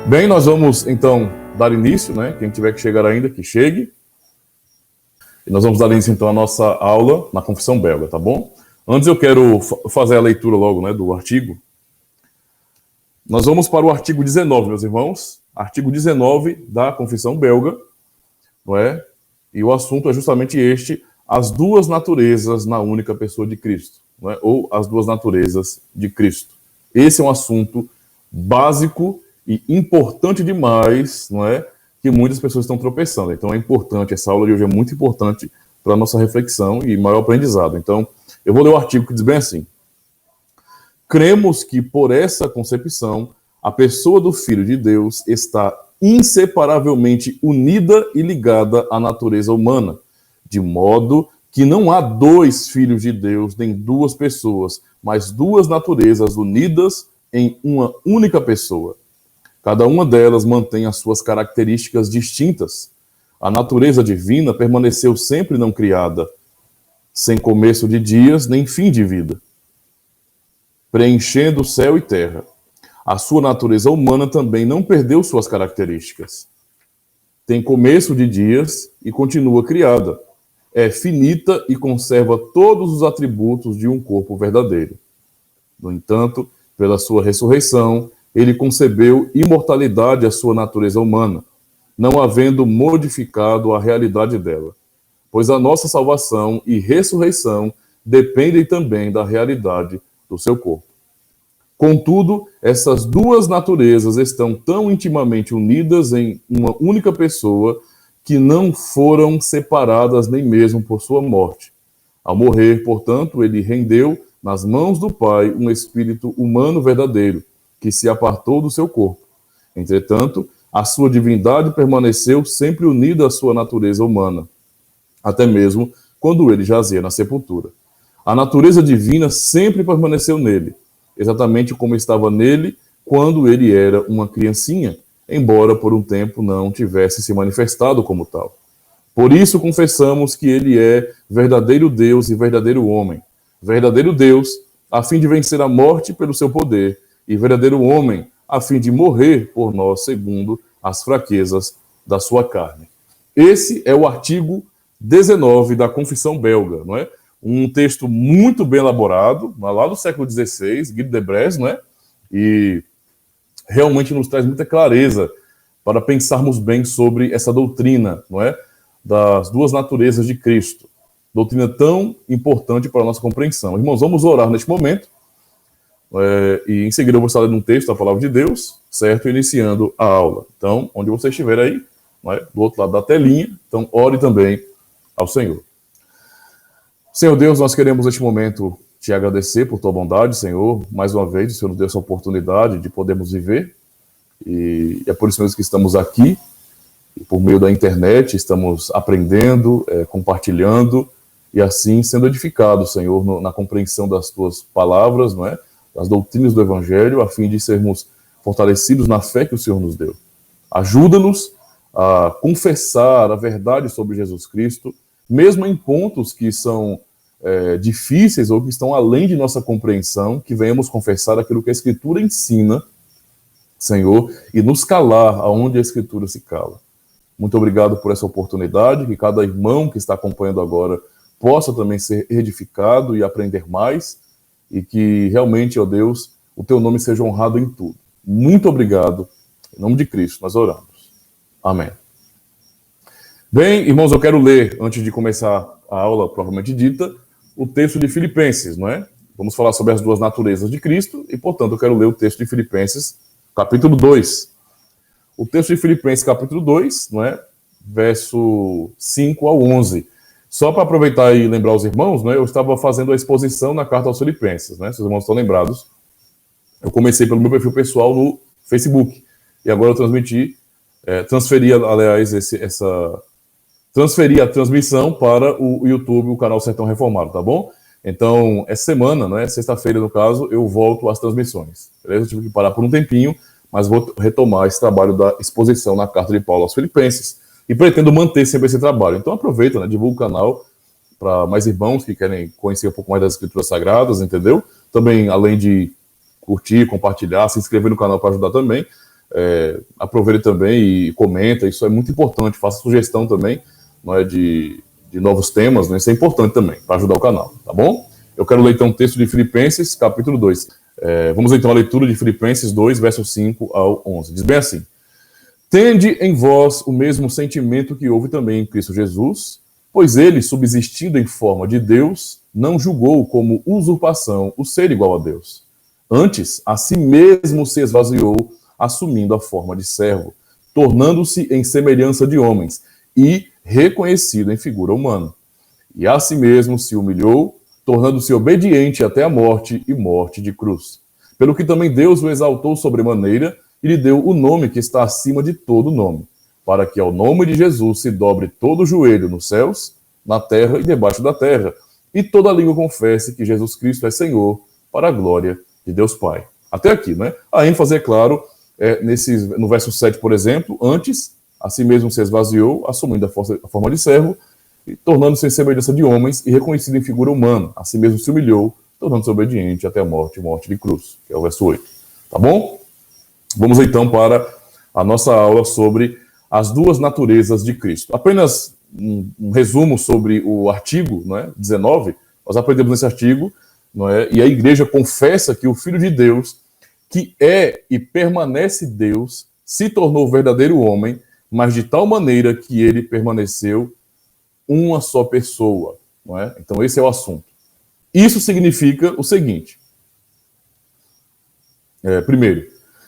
Bem, nós vamos então dar início, né? Quem tiver que chegar ainda, que chegue. E nós vamos dar início então à nossa aula na Confissão Belga, tá bom? Antes eu quero fazer a leitura logo, né, do artigo. Nós vamos para o artigo 19, meus irmãos. Artigo 19 da Confissão Belga, não é? E o assunto é justamente este: as duas naturezas na única pessoa de Cristo, não é? Ou as duas naturezas de Cristo. Esse é um assunto básico e importante demais, não é? Que muitas pessoas estão tropeçando. Então é importante, essa aula de hoje é muito importante para a nossa reflexão e maior aprendizado. Então, eu vou ler o artigo que diz bem assim: cremos que por essa concepção, a pessoa do Filho de Deus está inseparavelmente unida e ligada à natureza humana, de modo que não há dois filhos de Deus, nem duas pessoas, mas duas naturezas unidas em uma única pessoa. Cada uma delas mantém as suas características distintas. A natureza divina permaneceu sempre não criada, sem começo de dias nem fim de vida, preenchendo céu e terra. A sua natureza humana também não perdeu suas características. Tem começo de dias e continua criada. É finita e conserva todos os atributos de um corpo verdadeiro. No entanto, pela sua ressurreição, ele concebeu imortalidade à sua natureza humana, não havendo modificado a realidade dela. Pois a nossa salvação e ressurreição dependem também da realidade do seu corpo. Contudo, essas duas naturezas estão tão intimamente unidas em uma única pessoa que não foram separadas nem mesmo por sua morte. Ao morrer, portanto, ele rendeu nas mãos do Pai um espírito humano verdadeiro, que se apartou do seu corpo. Entretanto, a sua divindade permaneceu sempre unida à sua natureza humana, até mesmo quando ele jazia na sepultura. A natureza divina sempre permaneceu nele, exatamente como estava nele quando ele era uma criancinha, embora por um tempo não tivesse se manifestado como tal. Por isso confessamos que ele é verdadeiro Deus e verdadeiro homem. Verdadeiro Deus, a fim de vencer a morte pelo seu poder, e verdadeiro homem, a fim de morrer por nós segundo as fraquezas da sua carne. Esse é o artigo 19 da Confissão Belga, não é? Um texto muito bem elaborado, lá do século XVI, Guy de Brès, não é? E realmente nos traz muita clareza para pensarmos bem sobre essa doutrina, não é? Das duas naturezas de Cristo. Doutrina tão importante para a nossa compreensão. Irmãos, vamos orar neste momento. E em seguida eu vou estar lendo um texto da Palavra de Deus, certo? Iniciando a aula. Então, onde você estiver aí, não é? Do outro lado da telinha, então ore também ao Senhor. Senhor Deus, nós queremos neste momento te agradecer por tua bondade, Senhor. Mais uma vez, o Senhor nos deu essa oportunidade de podermos viver. E é por isso mesmo que estamos aqui, e por meio da internet, estamos aprendendo, compartilhando, e assim sendo edificados, Senhor, na compreensão das tuas palavras, não é? Das doutrinas do Evangelho, a fim de sermos fortalecidos na fé que o Senhor nos deu. Ajuda-nos a confessar a verdade sobre Jesus Cristo, mesmo em pontos que são difíceis ou que estão além de nossa compreensão, que venhamos confessar aquilo que a Escritura ensina, Senhor, e nos calar aonde a Escritura se cala. Muito obrigado por essa oportunidade, que cada irmão que está acompanhando agora possa também ser edificado e aprender mais, e que realmente, ó Deus, o teu nome seja honrado em tudo. Muito obrigado. Em nome de Cristo, nós oramos. Amém. Bem, irmãos, eu quero ler, antes de começar a aula propriamente dita, o texto de Filipenses, não é? Vamos falar sobre as duas naturezas de Cristo, e, portanto, eu quero ler o texto de Filipenses, capítulo 2. O texto de Filipenses, capítulo 2, não é? Verso 5 ao 11. Só para aproveitar e lembrar os irmãos, né, eu estava fazendo a exposição na carta aos Filipenses, né, se os irmãos estão lembrados. Eu comecei pelo meu perfil pessoal no Facebook, e agora eu transferi a transmissão para o YouTube, o canal Sertão Reformado, tá bom? Então, essa semana, né, sexta-feira no caso, eu volto às transmissões, beleza? Eu tive que parar por um tempinho, mas vou retomar esse trabalho da exposição na carta de Paulo aos Filipenses, e pretendo manter sempre esse trabalho. Então aproveita, né, divulga o canal para mais irmãos que querem conhecer um pouco mais das Escrituras Sagradas, entendeu? Também, além de curtir, compartilhar, se inscrever no canal para ajudar também, aproveite também e comenta, isso é muito importante, faça sugestão também, não é, de novos temas, né? Isso é importante também, para ajudar o canal, tá bom? Eu quero ler então o texto de Filipenses, capítulo 2. Vamos então à leitura de Filipenses 2, versos 5 ao 11. Diz bem assim: Tende em vós o mesmo sentimento que houve também em Cristo Jesus, pois ele, subsistindo em forma de Deus, não julgou como usurpação o ser igual a Deus. Antes, a si mesmo se esvaziou, assumindo a forma de servo, tornando-se em semelhança de homens, e reconhecido em figura humana. E a si mesmo se humilhou, tornando-se obediente até a morte e morte de cruz. Pelo que também Deus o exaltou sobremaneira e lhe deu o nome que está acima de todo nome, para que ao nome de Jesus se dobre todo o joelho nos céus, na terra e debaixo da terra, e toda língua confesse que Jesus Cristo é Senhor, para a glória de Deus Pai. Até aqui, né? A ênfase, é claro, no verso 7, por exemplo, antes, a si mesmo se esvaziou, assumindo a forma de servo, e tornando-se em semelhança de homens e reconhecido em figura humana. A si mesmo se humilhou, tornando-se obediente até a morte de cruz, que é o verso 8. Tá bom? Vamos então para a nossa aula sobre as duas naturezas de Cristo. Apenas um resumo sobre o artigo, não é, 19. Nós aprendemos nesse artigo, não é, e a igreja confessa que o Filho de Deus, que é e permanece Deus, se tornou verdadeiro homem, mas de tal maneira que ele permaneceu uma só pessoa, não é? Então esse é o assunto. Isso significa o seguinte: primeiro,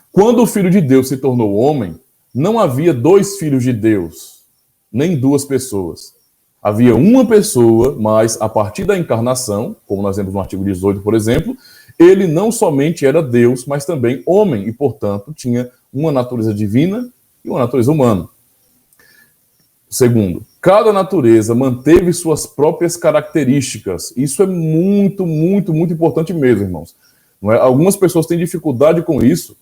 quando o Filho de Deus se tornou homem, não havia dois filhos de Deus, nem duas pessoas. Havia uma pessoa, mas a partir da encarnação, como nós vemos no artigo 18, por exemplo, ele não somente era Deus, mas também homem, e, portanto, tinha uma natureza divina e uma natureza humana. Segundo, cada natureza manteve suas próprias características. Isso é muito, muito, muito importante mesmo, irmãos. Não é? Algumas pessoas têm dificuldade com isso.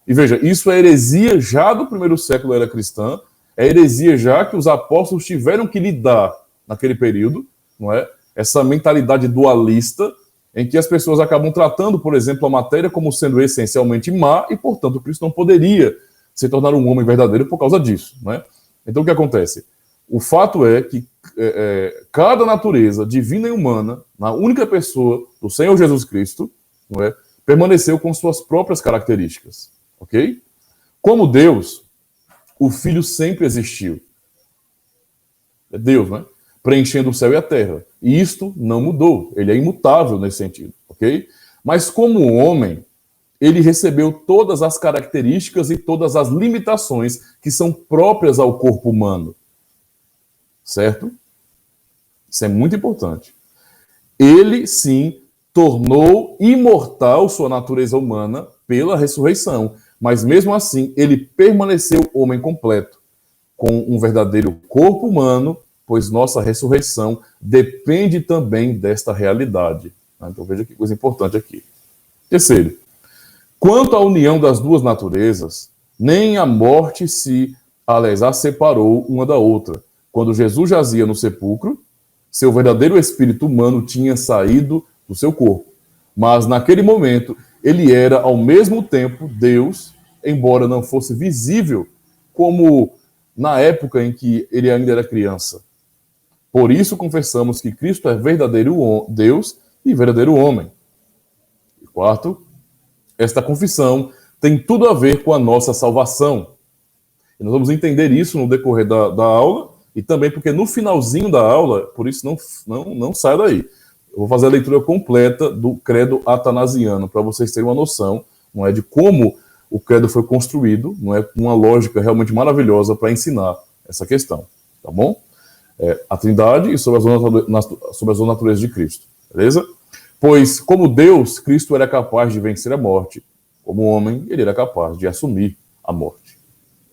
E veja, isso é heresia já do primeiro século da era cristã, é heresia já que os apóstolos tiveram que lidar naquele período, não é? Essa mentalidade dualista, em que as pessoas acabam tratando, por exemplo, a matéria como sendo essencialmente má, e, portanto, Cristo não poderia se tornar um homem verdadeiro por causa disso, não é? Então, o que acontece? O fato é que cada natureza, divina e humana, na única pessoa do Senhor Jesus Cristo, não é, permaneceu com suas próprias características, ok? Como Deus, o Filho sempre existiu. É Deus, né? Preenchendo o céu e a terra. E isto não mudou. Ele é imutável nesse sentido, ok? Mas como homem, ele recebeu todas as características e todas as limitações que são próprias ao corpo humano. Certo? Isso é muito importante. Ele, sim, tornou imortal sua natureza humana pela ressurreição, mas mesmo assim ele permaneceu homem completo, com um verdadeiro corpo humano, pois nossa ressurreição depende também desta realidade. Então veja que coisa importante aqui. Terceiro, quanto à união das duas naturezas, nem a morte a separou uma da outra. Quando Jesus jazia no sepulcro, seu verdadeiro espírito humano tinha saído do seu corpo. Mas naquele momento, ele era ao mesmo tempo Deus, embora não fosse visível, como na época em que ele ainda era criança. Por isso confessamos que Cristo é verdadeiro Deus e verdadeiro homem. E quarto, esta confissão tem tudo a ver com a nossa salvação. E nós vamos entender isso no decorrer da aula, e também porque no finalzinho da aula, por isso não sai daí. Eu vou fazer a leitura completa do credo atanasiano, para vocês terem uma noção, não é, de como o credo foi construído, não é, com uma lógica realmente maravilhosa para ensinar essa questão, tá bom? A Trindade e sobre as duas naturezas de Cristo, beleza? Pois, como Deus, Cristo era capaz de vencer a morte. Como homem, ele era capaz de assumir a morte.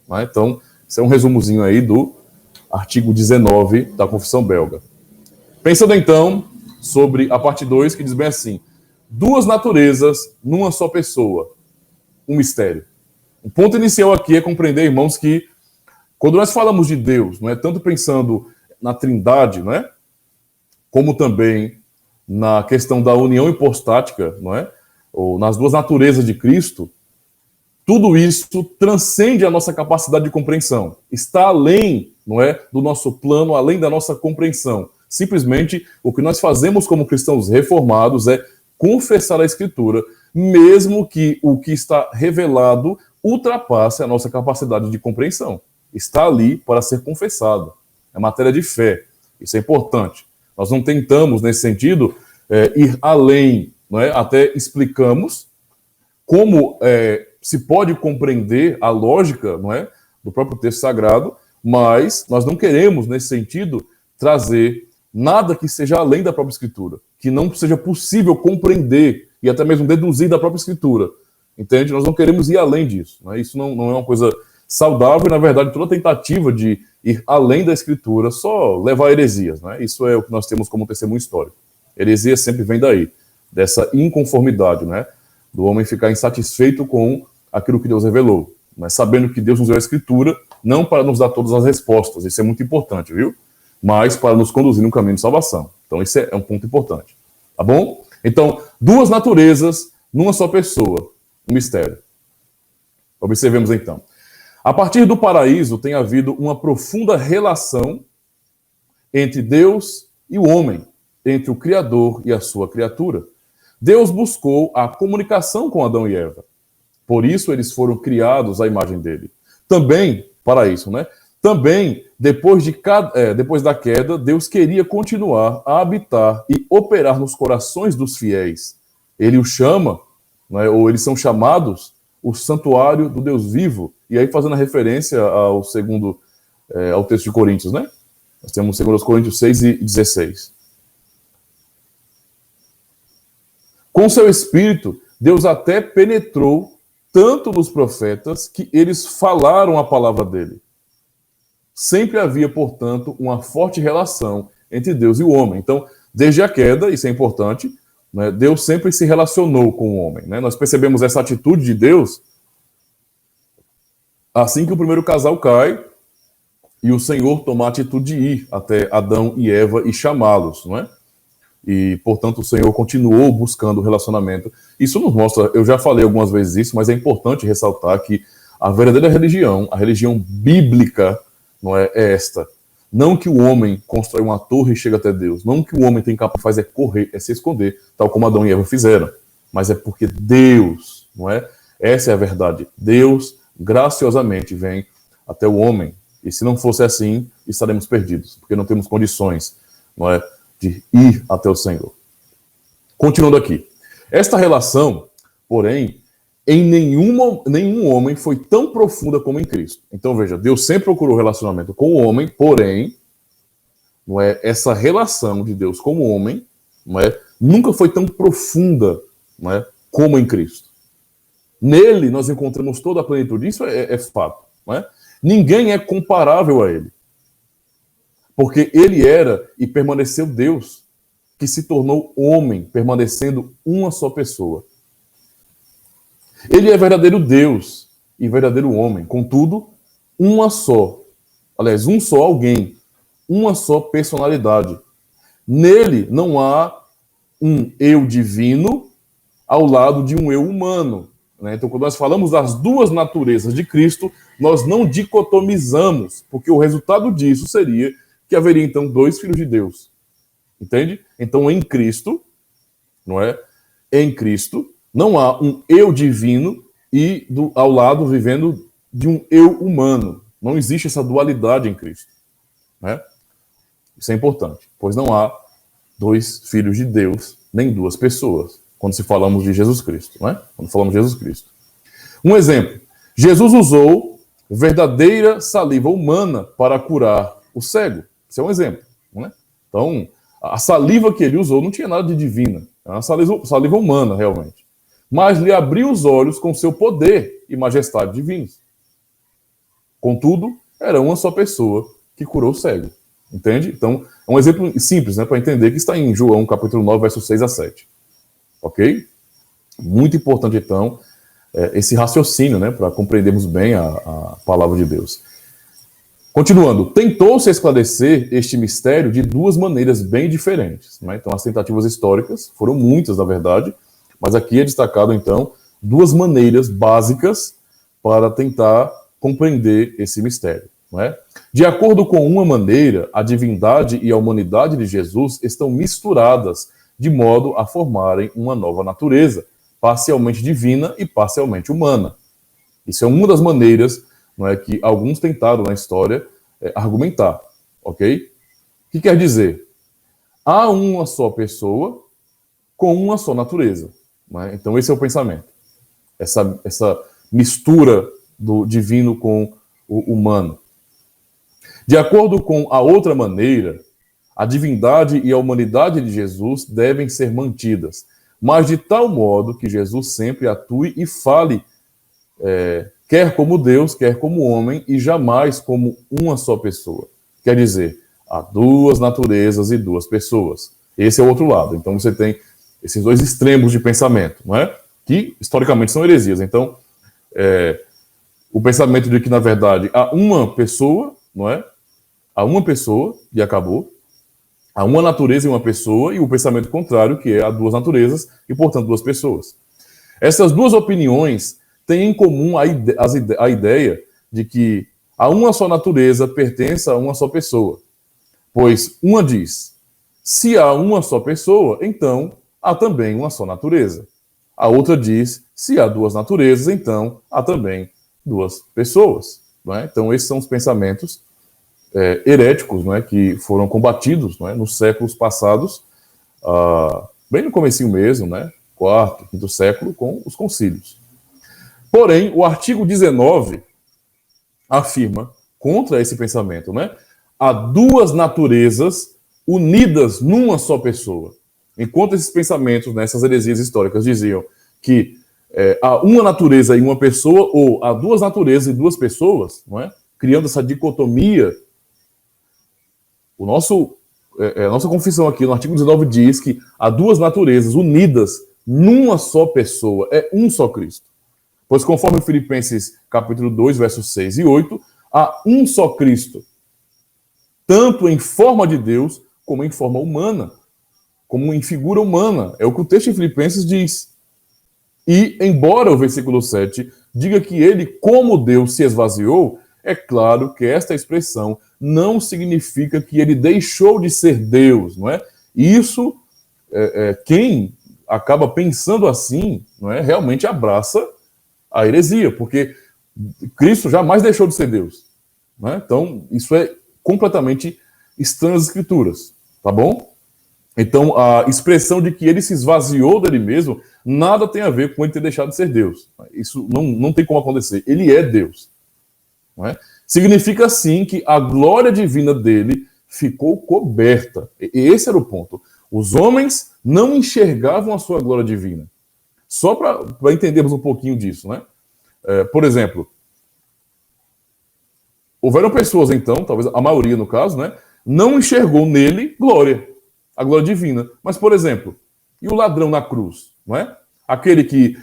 Não é? Então, esse é um resumozinho aí do artigo 19 da Confissão Belga. Pensando então sobre a parte 2, que diz bem assim: duas naturezas numa só pessoa, um mistério. O ponto inicial aqui é compreender, irmãos, que quando nós falamos de Deus, não é tanto pensando na Trindade, não é? Como também na questão da união hipostática, não é? Ou nas duas naturezas de Cristo, tudo isso transcende a nossa capacidade de compreensão. Está além, não é, do nosso plano, além da nossa compreensão. Simplesmente, o que nós fazemos como cristãos reformados é confessar a Escritura, mesmo que o que está revelado ultrapasse a nossa capacidade de compreensão. Está ali para ser confessado. É matéria de fé. Isso é importante. Nós não tentamos, nesse sentido, ir além, não é? Até explicamos como se pode compreender a lógica, não é, do próprio texto sagrado, mas nós não queremos, nesse sentido, trazer nada que seja além da própria Escritura, que não seja possível compreender e até mesmo deduzir da própria Escritura. Entende? Nós não queremos ir além disso. Né? Isso não é uma coisa saudável, e, na verdade, toda tentativa de ir além da Escritura só leva a heresias. Né? Isso é o que nós temos como testemunho histórico. Heresia sempre vem daí, dessa inconformidade, né? Do homem ficar insatisfeito com aquilo que Deus revelou, mas sabendo que Deus nos deu a Escritura, não para nos dar todas as respostas, isso é muito importante, viu? Mas para nos conduzir no caminho de salvação. Então, isso é um ponto importante. Tá bom? Então, duas naturezas numa só pessoa. Um mistério. Observemos, então. A partir do paraíso, tem havido uma profunda relação entre Deus e o homem, entre o Criador e a sua criatura. Deus buscou a comunicação com Adão e Eva. Por isso, eles foram criados à imagem dele. Também, para isso, né? Também, depois da queda, Deus queria continuar a habitar e operar nos corações dos fiéis. Ele os chama, né, ou eles são chamados, o santuário do Deus vivo. E aí, fazendo a referência ao texto de Coríntios, né? Nós temos 2 Coríntios 6 e 16. Com seu espírito, Deus até penetrou tanto nos profetas que eles falaram a palavra dele. Sempre havia, portanto, uma forte relação entre Deus e o homem. Então, desde a queda, isso é importante, né, Deus sempre se relacionou com o homem. Né? Nós percebemos essa atitude de Deus assim que o primeiro casal cai e o Senhor toma a atitude de ir até Adão e Eva e chamá-los, não é? E, portanto, o Senhor continuou buscando o relacionamento. Isso nos mostra, eu já falei algumas vezes isso, mas é importante ressaltar que a verdadeira religião, a religião bíblica, não é esta. Não que o homem constrói uma torre e chega até Deus. Não que o homem tem capaz é correr, é se esconder, tal como Adão e Eva fizeram. Mas é porque Deus, não é? Essa é a verdade. Deus, graciosamente, vem até o homem. E se não fosse assim, estaremos perdidos, porque não temos condições, não é, de ir até o Senhor. Continuando aqui. Esta relação, porém, em nenhum homem foi tão profunda como em Cristo. Então, veja, Deus sempre procurou relacionamento com o homem, porém, não é, essa relação de Deus com o homem, não é, nunca foi tão profunda, não é, como em Cristo. Nele, nós encontramos toda a plenitude. Isso é fato. Não é? Ninguém é comparável a ele. Porque ele era e permaneceu Deus, que se tornou homem, permanecendo uma só pessoa. Ele é verdadeiro Deus e verdadeiro homem. Contudo, um só alguém, uma só personalidade. Nele não há um eu divino ao lado de um eu humano. Né? Então, quando nós falamos das duas naturezas de Cristo, nós não dicotomizamos, porque o resultado disso seria que haveria, então, dois filhos de Deus. Entende? Então, em Cristo, não é? Em Cristo, não há um eu divino e ao lado vivendo de um eu humano. Não existe essa dualidade em Cristo. Né? Isso é importante, pois não há dois filhos de Deus, nem duas pessoas, quando se falamos de Jesus Cristo. Né? Quando falamos de Jesus Cristo. Um exemplo. Jesus usou verdadeira saliva humana para curar o cego. Isso é um exemplo. Né? Então, a saliva que ele usou não tinha nada de divina. Era uma saliva humana, realmente. Mas lhe abriu os olhos com seu poder e majestade divinos. Contudo, era uma só pessoa que curou o cego. Entende? Então, é um exemplo simples, né, para entender que está em João, capítulo 9, versos 6 a 7. Ok? Muito importante, então, esse raciocínio, né, para compreendermos bem a palavra de Deus. Continuando, tentou-se esclarecer este mistério de duas maneiras bem diferentes. Né? Então, as tentativas históricas foram muitas, na verdade, mas aqui é destacado, então, duas maneiras básicas para tentar compreender esse mistério, não é? De acordo com uma maneira, a divindade e a humanidade de Jesus estão misturadas, de modo a formarem uma nova natureza, parcialmente divina e parcialmente humana. Isso é uma das maneiras, não é, que alguns tentaram na história argumentar, ok? O que quer dizer? Há uma só pessoa com uma só natureza, não é? Então esse é o pensamento. Essa mistura do divino com o humano. De acordo com a outra maneira, a divindade e a humanidade de Jesus devem ser mantidas, mas de tal modo que Jesus sempre atue e fale, quer como Deus, quer como homem, e jamais como uma só pessoa. Quer dizer, há duas naturezas e duas pessoas. Esse é o outro lado. Então você tem esses dois extremos de pensamento, não é? Que historicamente são heresias. Então, o pensamento de que, na verdade, há uma pessoa, não é? Há uma pessoa e acabou. Há uma natureza e uma pessoa, e o pensamento contrário, que é há duas naturezas e, portanto, duas pessoas. Essas duas opiniões têm em comum a ideia de que a uma só natureza pertence a uma só pessoa. Pois uma diz, se há uma só pessoa, então há também uma só natureza. A outra diz, se há duas naturezas, então há também duas pessoas. Não é? Então, esses são os pensamentos heréticos, não é, que foram combatidos, não é, nos séculos passados, bem no comecinho mesmo, né, quarto, quinto século, com os concílios. Porém, o artigo 19 afirma contra esse pensamento, né? Há duas naturezas unidas numa só pessoa. Enquanto esses pensamentos, nessas heresias históricas, diziam que há uma natureza e uma pessoa, ou há duas naturezas e duas pessoas, não é? Criando essa dicotomia, a nossa confissão aqui no artigo 19 diz que há duas naturezas unidas numa só pessoa, é um só Cristo. Pois conforme Filipenses capítulo 2, versos 6 e 8, há um só Cristo, tanto em forma de Deus, como em forma humana, como em figura humana. É o que o texto de Filipenses diz. E, embora o versículo 7 diga que ele, como Deus, se esvaziou, é claro que esta expressão não significa que ele deixou de ser Deus, não é? Isso, quem acaba pensando assim, não é, realmente abraça a heresia, porque Cristo jamais deixou de ser Deus, não é? Então, isso é completamente estranho às Escrituras, tá bom? Então, a expressão de que ele se esvaziou dele mesmo, nada tem a ver com ele ter deixado de ser Deus. Isso não tem como acontecer. Ele é Deus, não é? Significa, sim, que a glória divina dele ficou coberta. E esse era o ponto. Os homens não enxergavam a sua glória divina. Só para entendermos um pouquinho disso, né? Por exemplo, houveram pessoas, então, talvez a maioria no caso, né, não enxergou nele glória, a glória divina. Mas, por exemplo, e o ladrão na cruz, não é? Aquele que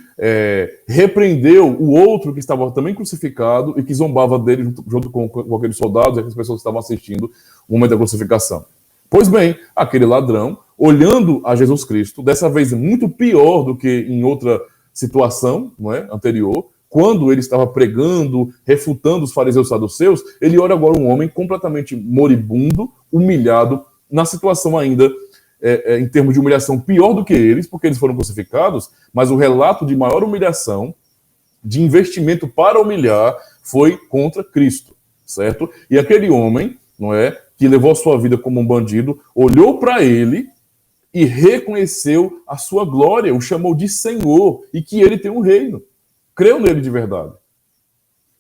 repreendeu o outro que estava também crucificado e que zombava dele junto com aqueles soldados e aquelas pessoas que estavam assistindo o momento da crucificação. Pois bem, aquele ladrão, olhando a Jesus Cristo, dessa vez muito pior do que em outra situação, não é, anterior, quando ele estava pregando, refutando os fariseus e saduceus, ele olha agora um homem completamente moribundo, humilhado, na situação ainda, em termos de humilhação, pior do que eles, porque eles foram crucificados, mas o relato de maior humilhação, de investimento para humilhar, foi contra Cristo, certo? E aquele homem, não é, que levou a sua vida como um bandido, olhou para ele e reconheceu a sua glória, o chamou de Senhor e que ele tem um reino. Creu nele de verdade.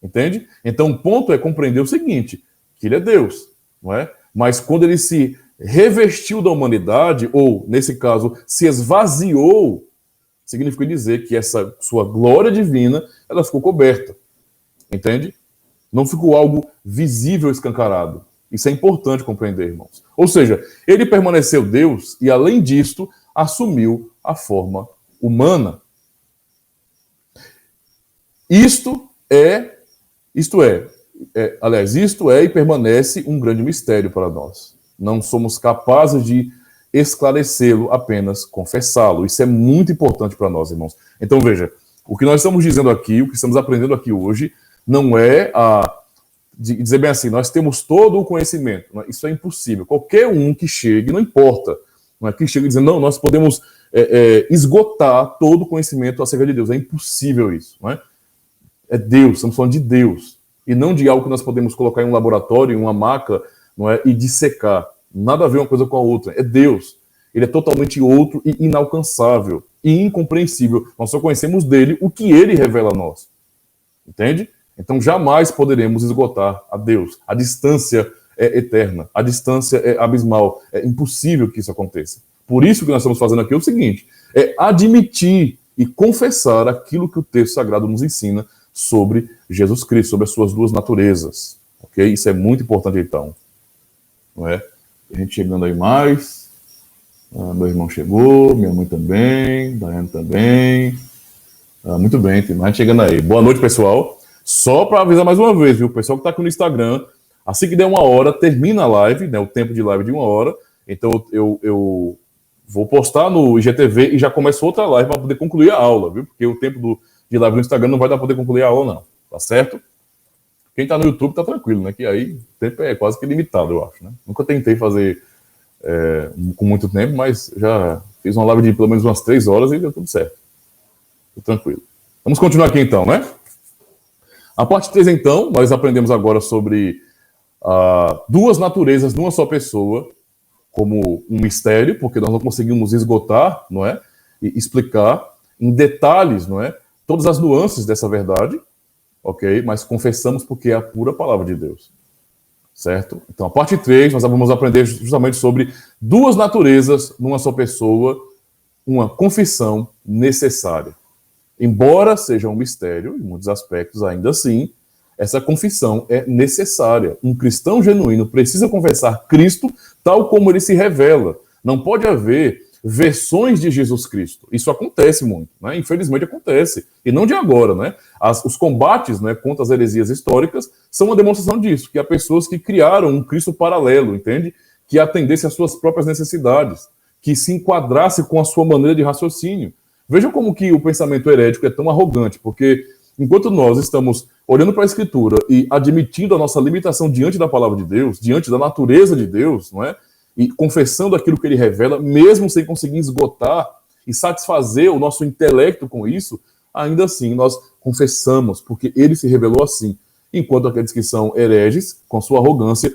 Entende? Então, o ponto é compreender o seguinte, que ele é Deus, não é? Mas quando ele se revestiu da humanidade, ou, nesse caso, se esvaziou, significa dizer que essa sua glória divina, ela ficou coberta. Entende? Não ficou algo visível, escancarado. Isso é importante compreender, irmãos. Ou seja, ele permaneceu Deus e, além disto, assumiu a forma humana. Isto é e permanece um grande mistério para nós. Não somos capazes de esclarecê-lo, apenas confessá-lo. Isso é muito importante para nós, irmãos. Então, veja, O que nós estamos dizendo aqui, o que estamos aprendendo aqui hoje, não é dizer bem assim, nós temos todo o conhecimento. Isso é impossível. Qualquer um que chegue, não importa, não é que chegue dizendo, não, nós podemos esgotar todo o conhecimento acerca de Deus. É impossível isso. Não é? É Deus, estamos falando de Deus. E não de algo que nós podemos colocar em um laboratório, em uma maca, não é? E dissecar. Nada a ver uma coisa com a outra. É Deus. Ele é totalmente outro e inalcançável e incompreensível. Nós só conhecemos dele o que ele revela a nós. Entende? Então jamais poderemos esgotar a Deus. A distância é eterna, a distância é abismal. É impossível que isso aconteça. Por isso que nós estamos fazendo aqui é o seguinte, é admitir e confessar aquilo que o texto sagrado nos ensina sobre Jesus Cristo, sobre as suas duas naturezas. Ok? Isso é muito importante então. Não é? A gente chegando aí mais. Meu irmão chegou, minha mãe também, Daiane também. Muito bem, tem mais gente chegando aí. Boa noite, pessoal. Só para avisar mais uma vez, viu? O pessoal que está aqui no Instagram, assim que der 1 hora, termina a live, né? O tempo de live de 1 hora. Então eu vou postar no IGTV e já começo outra live para poder concluir a aula, viu? Porque o tempo de live no Instagram não vai dar para poder concluir a aula, não. Tá certo? Quem está no YouTube tá tranquilo, né? Que aí o tempo é quase que limitado, eu acho, né? Nunca tentei fazer com muito tempo, mas já fiz uma live de pelo menos umas 3 horas e deu tudo certo. Tô tranquilo. Vamos continuar aqui então, né? A parte 3, então, nós aprendemos agora sobre duas naturezas numa só pessoa, como um mistério, porque nós não conseguimos esgotar, não é? E explicar em detalhes, não é? Todas as nuances dessa verdade, ok? Mas confessamos porque é a pura palavra de Deus. Certo? Então, a parte 3, nós vamos aprender justamente sobre duas naturezas numa só pessoa, uma confissão necessária. Embora seja um mistério, em muitos aspectos, ainda assim, essa confissão é necessária. Um cristão genuíno precisa confessar Cristo tal como ele se revela. Não pode haver versões de Jesus Cristo. Isso acontece muito, né? Infelizmente acontece. E não de agora, né? Os combates, né, contra as heresias históricas são uma demonstração disso, que há pessoas que criaram um Cristo paralelo, entende? Que atendesse às suas próprias necessidades, que se enquadrasse com a sua maneira de raciocínio. Vejam como que o pensamento herético é tão arrogante, porque enquanto nós estamos olhando para a Escritura e admitindo a nossa limitação diante da palavra de Deus, diante da natureza de Deus, não é? E confessando aquilo que ele revela, mesmo sem conseguir esgotar e satisfazer o nosso intelecto com isso, ainda assim nós confessamos, porque ele se revelou assim. Enquanto aqueles que são hereges, com sua arrogância,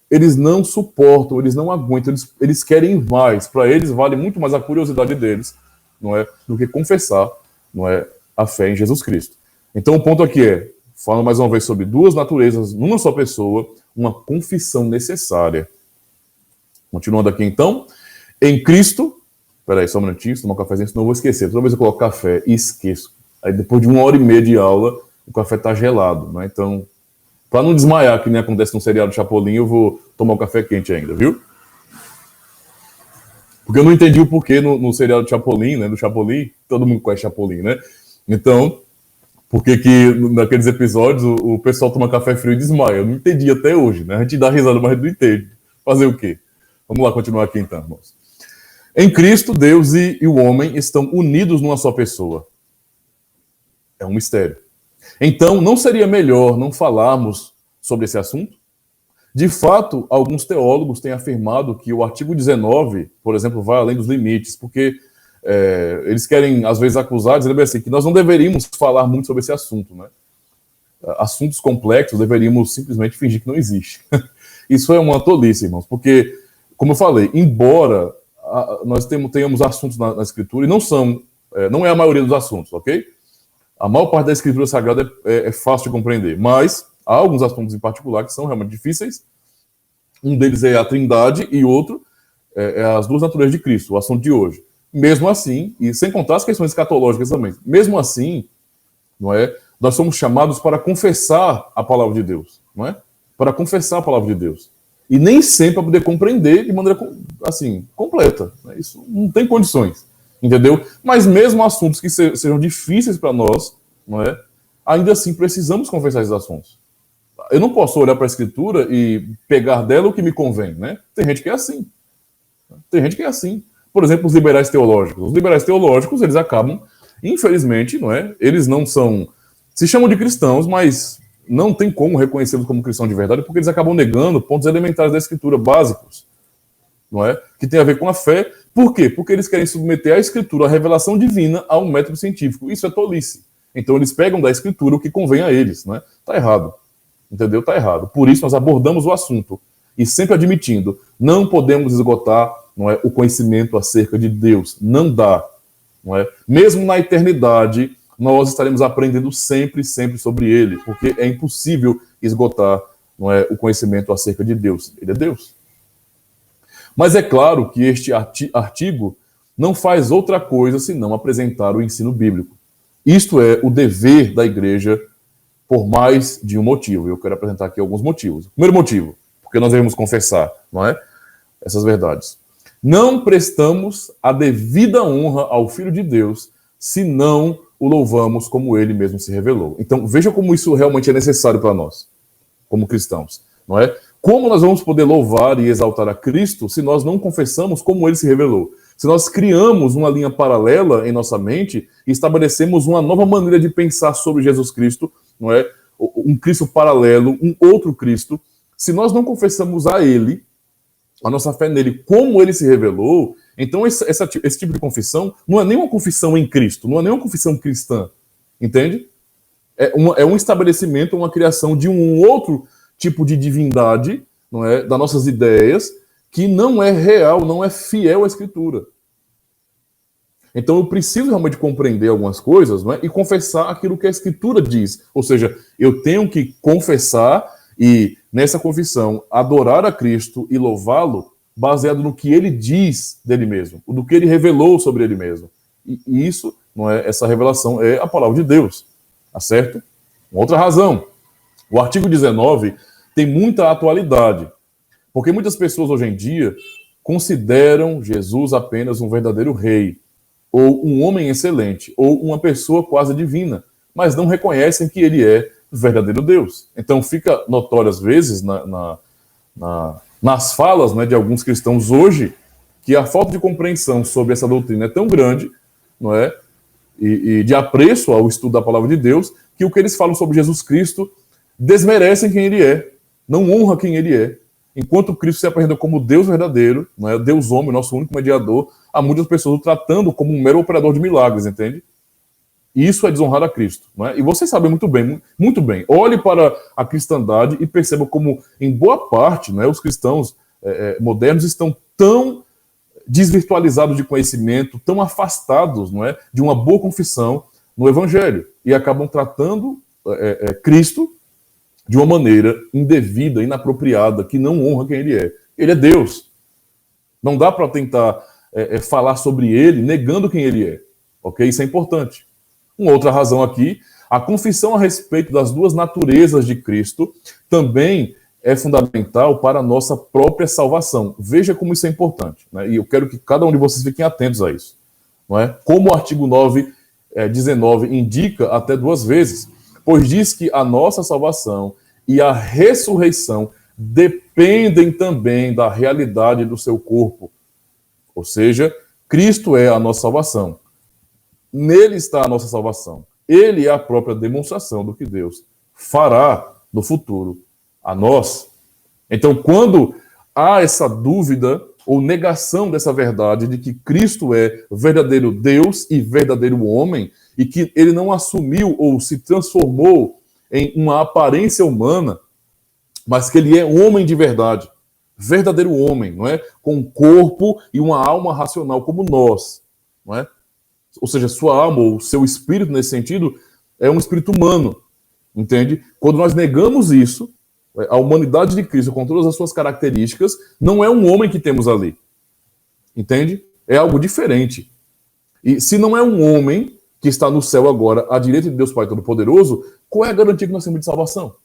eles não suportam, eles não aguentam, eles querem mais. Para eles vale muito mais a curiosidade deles, não é, do que confessar, não é, a fé em Jesus Cristo. Então o ponto aqui é, falando mais uma vez sobre duas naturezas numa só pessoa, uma confissão necessária. Continuando aqui então, em Cristo, peraí, só um minutinho, tomar um cafezinho, senão eu vou esquecer. Toda vez eu coloco café e esqueço. Aí depois de 1h30 de aula, o café tá gelado, né? Então, para não desmaiar, que nem acontece no seriado Chapolin, eu vou tomar o café quente ainda, viu? Porque eu não entendi o porquê no seriado Chapolin, né? Do Chapolin, todo mundo conhece Chapolin, né? Então, por que naqueles episódios o pessoal toma café frio e desmaia? Eu não entendi até hoje, né? A gente dá risada, mas não entende. Fazer o quê? Vamos lá, continuar aqui então, irmãos. Em Cristo, Deus e o homem estão unidos numa só pessoa. É um mistério. Então, não seria melhor não falarmos sobre esse assunto? De fato, alguns teólogos têm afirmado que o artigo 19, por exemplo, vai além dos limites, porque eles querem, às vezes, acusar, dizendo assim, que nós não deveríamos falar muito sobre esse assunto, né? Assuntos complexos deveríamos simplesmente fingir que não existe. Isso é uma tolice, irmãos, porque, como eu falei, embora nós tenhamos assuntos na Escritura, e não é a maioria dos assuntos, ok? A maior parte da Escritura Sagrada é fácil de compreender, mas há alguns assuntos em particular que são realmente difíceis. Um deles é a Trindade e outro é as duas naturezas de Cristo, o assunto de hoje. Mesmo assim, e sem contar as questões escatológicas também, mesmo assim, não é? Nós somos chamados para confessar a palavra de Deus, não é? Para confessar a palavra de Deus. E nem sempre para poder compreender de maneira, assim, completa. Né? Isso não tem condições, entendeu? Mas mesmo assuntos que sejam difíceis para nós, não é? Ainda assim precisamos confessar esses assuntos. Eu não posso olhar para a Escritura e pegar dela o que me convém, né? Tem gente que é assim. Tem gente que é assim. Por exemplo, os liberais teológicos. Os liberais teológicos, eles acabam Infelizmente, não é? Eles não são, se chamam de cristãos, mas não tem como reconhecê-los como cristãos de verdade, porque eles acabam negando pontos elementares da Escritura, básicos, não é? Que tem a ver com a fé. Por quê? Porque eles querem submeter a Escritura, a revelação divina, a um método científico. Isso é tolice. Então eles pegam da Escritura o que convém a eles, não é? Tá errado. Entendeu? Tá errado. Por isso nós abordamos o assunto e sempre admitindo, não podemos esgotar, não é, o conhecimento acerca de Deus. Não dá, não é? Mesmo na eternidade, nós estaremos aprendendo sempre, sempre sobre Ele, porque é impossível esgotar, não é, o conhecimento acerca de Deus. Ele é Deus. Mas é claro que este artigo não faz outra coisa senão apresentar o ensino bíblico. Isto é o dever da igreja por mais de um motivo. Eu quero apresentar aqui alguns motivos. Primeiro motivo, porque nós devemos confessar, não é? Essas verdades. Não prestamos a devida honra ao Filho de Deus se não o louvamos como ele mesmo se revelou. Então, veja como isso realmente é necessário para nós, como cristãos, não é? Como nós vamos poder louvar e exaltar a Cristo se nós não confessamos como ele se revelou? Se nós criamos uma linha paralela em nossa mente e estabelecemos uma nova maneira de pensar sobre Jesus Cristo, não é? Um Cristo paralelo, um outro Cristo, se nós não confessamos a ele, a nossa fé nele, como ele se revelou, então esse tipo de confissão não é nem uma confissão em Cristo, não é nem uma confissão cristã, entende? É um estabelecimento, uma criação de um outro tipo de divindade, não é, das nossas ideias, que não é real, não é fiel à Escritura. Então eu preciso realmente compreender algumas coisas, não é, e confessar aquilo que a Escritura diz. Ou seja, eu tenho que confessar e, nessa confissão, adorar a Cristo e louvá-lo baseado no que ele diz dele mesmo, do que ele revelou sobre ele mesmo. E isso, não é, essa revelação é a palavra de Deus, tá certo? Uma outra razão. O artigo 19 tem muita atualidade, porque muitas pessoas hoje em dia consideram Jesus apenas um verdadeiro rei, ou um homem excelente, ou uma pessoa quase divina, mas não reconhecem que ele é verdadeiro Deus. Então fica notório às vezes nas falas, né, de alguns cristãos hoje que a falta de compreensão sobre essa doutrina é tão grande, não é, e de apreço ao estudo da palavra de Deus, que o que eles falam sobre Jesus Cristo desmerecem quem ele é, não honra quem ele é. Enquanto Cristo se apresenta como Deus verdadeiro, não é, Deus homem, nosso único mediador, há muitas pessoas o tratando como um mero operador de milagres, entende? Isso é desonrar a Cristo, não é? E vocês sabem muito bem, muito bem. Olhe para a cristandade e perceba como, em boa parte, né, os cristãos modernos estão tão desvirtualizados de conhecimento, tão afastados, não é, de uma boa confissão no Evangelho, e acabam tratando Cristo de uma maneira indevida, inapropriada, que não honra quem ele é. Ele é Deus. Não dá para tentar falar sobre ele negando quem ele é. Ok? Isso é importante. Uma outra razão aqui, a confissão a respeito das duas naturezas de Cristo também é fundamental para a nossa própria salvação. Veja como isso é importante, né? E eu quero que cada um de vocês fiquem atentos a isso, não é? Como o artigo 19 indica até duas vezes, pois diz que a nossa salvação e a ressurreição dependem também da realidade do seu corpo. Ou seja, Cristo é a nossa salvação. Nele está a nossa salvação. Ele é a própria demonstração do que Deus fará no futuro a nós. Então, quando há essa dúvida ou negação dessa verdade de que Cristo é verdadeiro Deus e verdadeiro homem, e que ele não assumiu ou se transformou em uma aparência humana, mas que ele é homem de verdade, verdadeiro homem, não é? Com um corpo e uma alma racional como nós, não é? Ou seja, sua alma ou seu espírito, nesse sentido, é um espírito humano, entende? Quando nós negamos isso, a humanidade de Cristo, com todas as suas características, não é um homem que temos ali, entende? É algo diferente. E se não é um homem que está no céu agora, à direita de Deus Pai Todo-Poderoso, qual é a garantia que nós temos de salvação?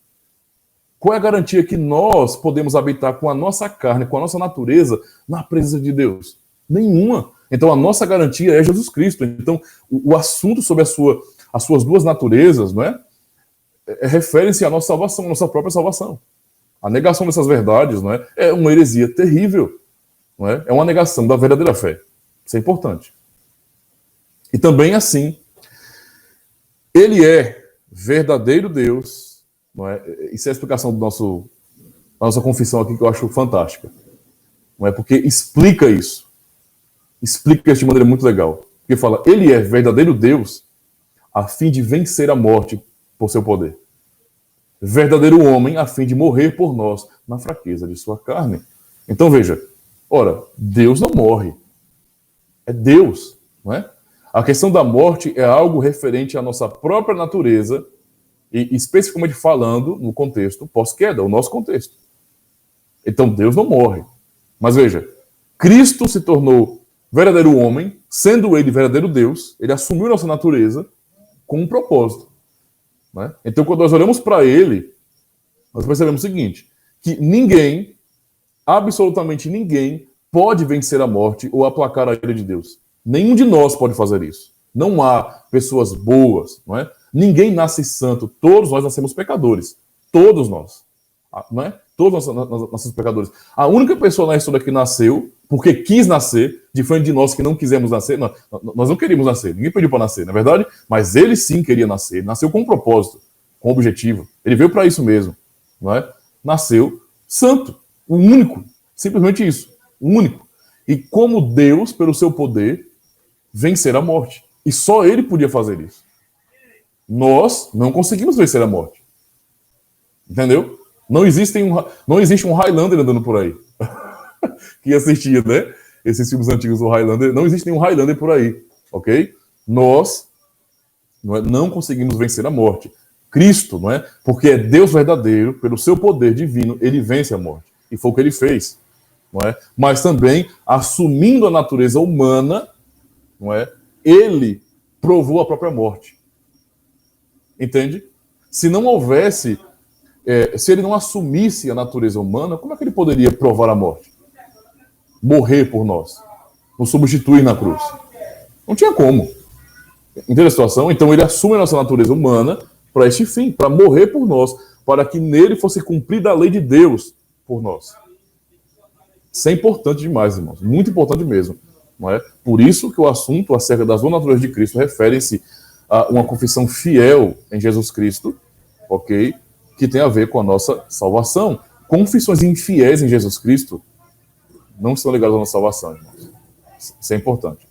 Qual é a garantia que nós podemos habitar com a nossa carne, com a nossa natureza, na presença de Deus? Nenhuma. Então, a nossa garantia é Jesus Cristo. Então, o assunto sobre as suas duas naturezas, não é? Refere-se à nossa salvação, à nossa própria salvação. A negação dessas verdades, não é uma heresia terrível. Não é uma negação da verdadeira fé. Isso é importante. E também, assim, Ele é verdadeiro Deus, não é? Isso é a explicação da nossa confissão aqui, que eu acho fantástica. Não é? Porque explica isso. Explica isso de maneira muito legal. Porque fala, ele é verdadeiro Deus a fim de vencer a morte por seu poder. Verdadeiro homem a fim de morrer por nós na fraqueza de sua carne. Então veja, ora, Deus não morre. É Deus, não é? A questão da morte é algo referente à nossa própria natureza e especificamente falando no contexto pós-queda, o nosso contexto. Então Deus não morre. Mas veja, Cristo se tornou verdadeiro homem, sendo ele verdadeiro Deus, ele assumiu nossa natureza com um propósito. Né? Então, quando nós olhamos para ele, nós percebemos o seguinte, que ninguém, absolutamente ninguém, pode vencer a morte ou aplacar a ira de Deus. Nenhum de nós pode fazer isso. Não há pessoas boas, não é? Ninguém nasce santo, todos nós nascemos pecadores. Todos nós. Não é? Todos nós nascemos pecadores. A única pessoa na história que nasceu, porque quis nascer, diferente de nós que não quisemos nascer, nós não queríamos nascer, ninguém pediu para nascer, na é verdade? Mas ele sim queria nascer, ele nasceu com um propósito, com um objetivo. Ele veio para isso mesmo, não é? Nasceu santo, o único, simplesmente isso, o único. E como Deus, pelo seu poder, vencer a morte. E só ele podia fazer isso. Nós não conseguimos vencer a morte. Entendeu? Não existe um Highlander andando por aí. Que assistia, né? Esses filmes antigos do Highlander. Não existe nenhum Highlander por aí. Ok? Nós não conseguimos vencer a morte. Cristo, não é? Porque é Deus verdadeiro, pelo seu poder divino, ele vence a morte. E foi o que ele fez. Não é? Mas também, assumindo a natureza humana, não é? Ele provou a própria morte. Entende? Se não houvesse... se ele não assumisse a natureza humana, como é que ele poderia provar a morte? Morrer por nós. Nos substituir na cruz. Não tinha como. Entende a situação? Então ele assume a nossa natureza humana para este fim, para morrer por nós, para que nele fosse cumprida a lei de Deus por nós. Isso é importante demais, irmãos. Muito importante mesmo. Não é? Por isso que o assunto acerca das duas naturezas de Cristo refere-se a uma confissão fiel em Jesus Cristo, ok? Que tem a ver com a nossa salvação. Confissões infiéis em Jesus Cristo não estão ligadas à nossa salvação, irmãos. Isso é importante.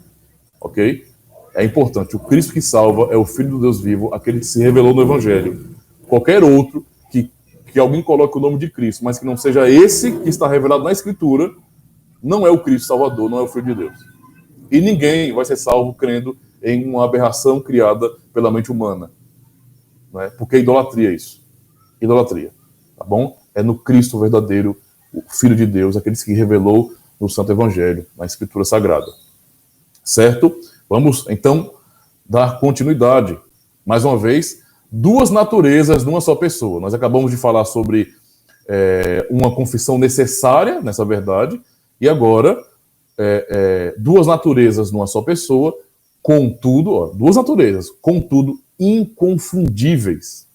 Ok? É importante. O Cristo que salva é o Filho do Deus vivo, aquele que se revelou no Evangelho. Qualquer outro que alguém coloque o nome de Cristo, mas que não seja esse que está revelado na Escritura, não é o Cristo Salvador, não é o Filho de Deus. E ninguém vai ser salvo crendo em uma aberração criada pela mente humana. Não é? Porque é idolatria isso. Idolatria, tá bom? É no Cristo verdadeiro, o Filho de Deus, aquele que revelou no Santo Evangelho, na Escritura Sagrada. Certo? Vamos, então, dar continuidade. Mais uma vez, duas naturezas numa só pessoa. Nós acabamos de falar sobre uma confissão necessária nessa verdade, e agora, duas naturezas numa só pessoa, contudo, duas naturezas, contudo, inconfundíveis.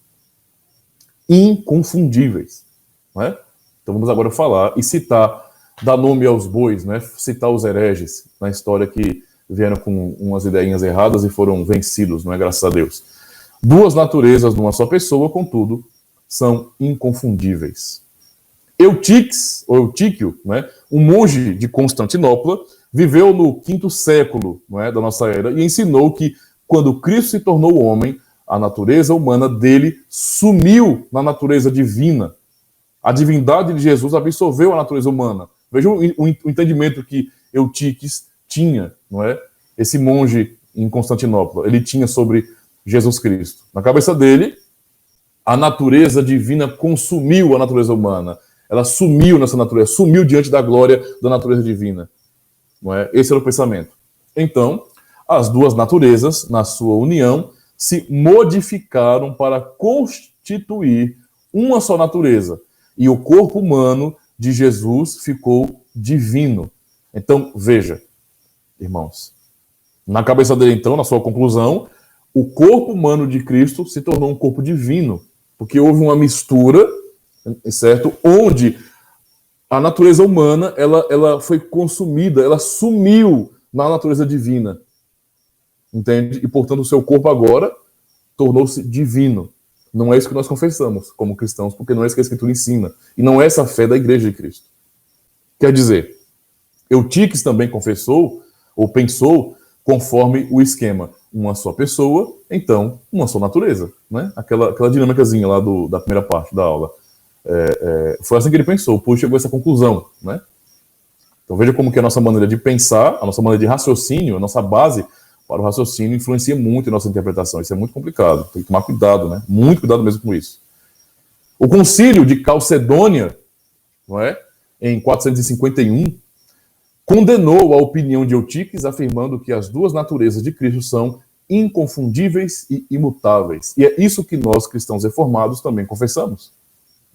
Inconfundíveis. Não é? Então vamos agora falar e citar, dar nome aos bois, né? Citar os hereges na história que vieram com umas ideinhas erradas e foram vencidos, não é? Graças a Deus. Duas naturezas numa só pessoa, contudo, são inconfundíveis. Eutíquio, né? Um monge de Constantinopla, viveu no quinto século, não é? Da nossa era e ensinou que quando Cristo se tornou homem, a natureza humana dele sumiu na natureza divina. A divindade de Jesus absorveu a natureza humana. Veja o entendimento que Eutíquio tinha, não é? Esse monge em Constantinopla, ele tinha sobre Jesus Cristo. Na cabeça dele, a natureza divina consumiu a natureza humana. Ela sumiu nessa natureza, sumiu diante da glória da natureza divina. Não é? Esse era o pensamento. Então, as duas naturezas, na sua união, se modificaram para constituir uma só natureza. E o corpo humano de Jesus ficou divino. Então, veja, irmãos, na cabeça dele, então, na sua conclusão, o corpo humano de Cristo se tornou um corpo divino, porque houve uma mistura, certo? Onde a natureza humana, ela foi consumida, ela sumiu na natureza divina. Entende? E, portanto, o seu corpo agora tornou-se divino. Não é isso que nós confessamos como cristãos, porque não é isso que a Escritura ensina. E não é essa a fé da Igreja de Cristo. Quer dizer, Eutiques também confessou, ou pensou, conforme o esquema. Uma só pessoa, então, uma só natureza. Né? Aquela dinâmicazinha lá da primeira parte da aula. Foi assim que ele pensou, por isso chegou a essa conclusão. Né? Então veja como que a nossa maneira de pensar, a nossa maneira de raciocínio, a nossa base para o raciocínio influencia muito a nossa interpretação. Isso é muito complicado, tem que tomar cuidado, né? Muito cuidado mesmo com isso. O concílio de Calcedônia, não é? Em 451, condenou a opinião de Eutiques, afirmando que as duas naturezas de Cristo são inconfundíveis e imutáveis. E é isso que nós, cristãos reformados, também confessamos.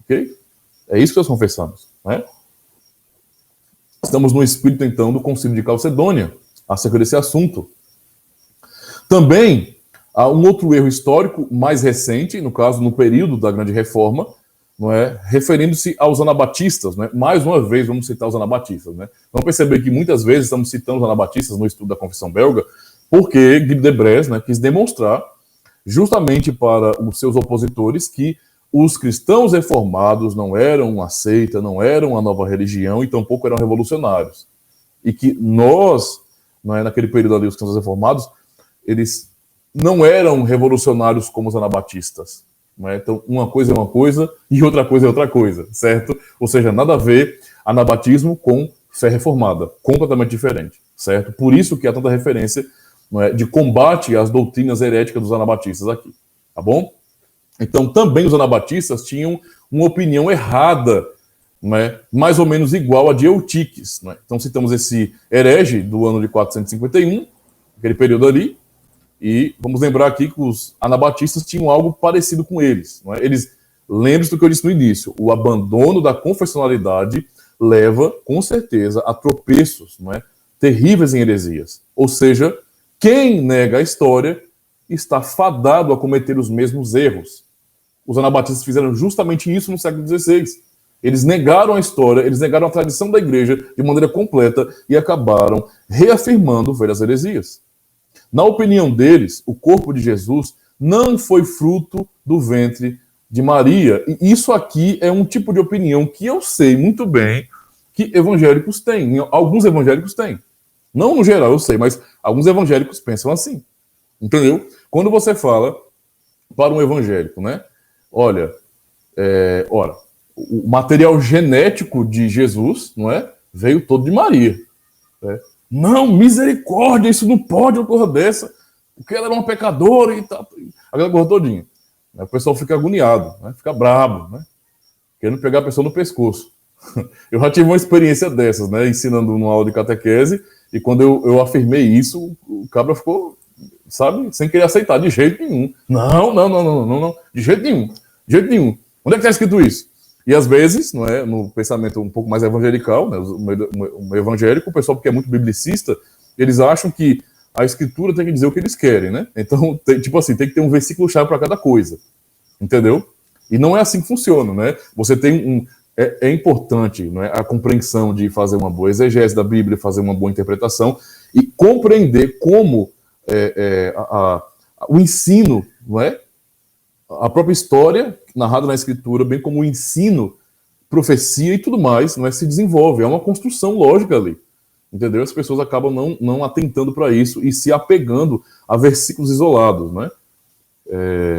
Ok? É isso que nós confessamos. Né? Estamos no espírito, então, do concílio de Calcedônia, acerca desse assunto. Também há um outro erro histórico mais recente, no caso, no período da Grande Reforma, não é? Referindo-se aos anabatistas. Né? Mais uma vez, vamos citar os anabatistas. Né? Vamos perceber que muitas vezes estamos citando os anabatistas no estudo da Confissão Belga, porque Guy de Brès, né, quis demonstrar, justamente para os seus opositores, que os cristãos reformados não eram uma seita, não eram uma nova religião e tampouco eram revolucionários. E que nós, não é, naquele período ali, os cristãos reformados, eles não eram revolucionários como os anabatistas. Não é? Então, uma coisa é uma coisa e outra coisa é outra coisa, certo? Ou seja, nada a ver anabatismo com fé reformada, completamente diferente, certo? Por isso que há tanta referência, não é, de combate às doutrinas heréticas dos anabatistas aqui, tá bom? Então, também os anabatistas tinham uma opinião errada, não é, mais ou menos igual a de Eutiques. Não é? Então, citamos esse herege do ano de 451, aquele período ali, e vamos lembrar aqui que os anabatistas tinham algo parecido com eles. Não é? Eles, lembre-se do que eu disse no início, o abandono da confessionalidade leva, com certeza, a tropeços, não é? Terríveis em heresias. Ou seja, quem nega a história está fadado a cometer os mesmos erros. Os anabatistas fizeram justamente isso no século XVI. Eles negaram a história, eles negaram a tradição da igreja de maneira completa e acabaram reafirmando velhas heresias. Na opinião deles, o corpo de Jesus não foi fruto do ventre de Maria. E isso aqui é um tipo de opinião que eu sei muito bem que evangélicos têm. Alguns evangélicos têm. Não no geral, eu sei, mas alguns evangélicos pensam assim. Entendeu? Quando você fala para um evangélico, né? Olha, o material genético de Jesus, não é? Veio todo de Maria. Né? Não, misericórdia, isso não pode uma coisa dessa, porque ela era uma pecadora e tal. Aquela coisa todinha. O pessoal fica agoniado, né? Fica brabo, né? Querendo pegar a pessoa no pescoço. Eu já tive uma experiência dessas, né? Ensinando numa aula de catequese, e quando eu afirmei isso, o cabra ficou, sabe, sem querer aceitar, de jeito nenhum. Não, de jeito nenhum. De jeito nenhum. Onde é que está escrito isso? E às vezes, não é, no pensamento um pouco mais evangelical, né, o evangélico, o pessoal que é muito biblicista, eles acham que a escritura tem que dizer o que eles querem, né? Então, tipo assim, tem que ter um versículo-chave para cada coisa, entendeu? E não é assim que funciona, né? Você tem é importante, não é, a compreensão de fazer uma boa exegese da Bíblia, fazer uma boa interpretação e compreender como o ensino, não é? A própria história narrada na escritura, bem como o ensino, profecia e tudo mais, não é, se desenvolve. É uma construção lógica ali. Entendeu? As pessoas acabam não atentando para isso e se apegando a versículos isolados, né?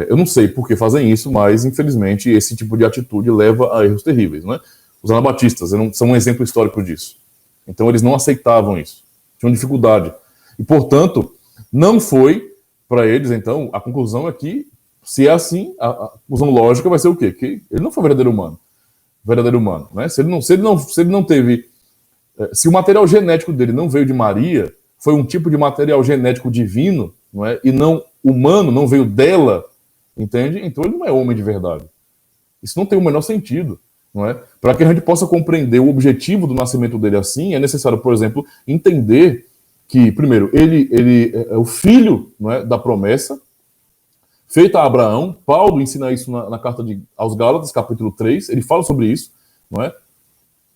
Eu não sei por que fazem isso, mas infelizmente esse tipo de atitude leva a erros terríveis, né? Os anabatistas são um exemplo histórico disso. Então eles não aceitavam isso. Tinham dificuldade. E, portanto, não foi para eles, então, a conclusão é que, se é assim, a conclusão lógica vai ser o quê? Que ele não foi verdadeiro humano. Né? Se ele não teve... Se o material genético dele não veio de Maria, foi um tipo de material genético divino, não é? E não humano, não veio dela, entende? Então ele não é homem de verdade. Isso não tem o menor sentido, não é? Para que a gente possa compreender o objetivo do nascimento dele assim, é necessário, por exemplo, entender que, primeiro, ele é o filho, não é, da promessa, feita a Abraão. Paulo ensina isso na carta aos Gálatas, capítulo 3, ele fala sobre isso, não é?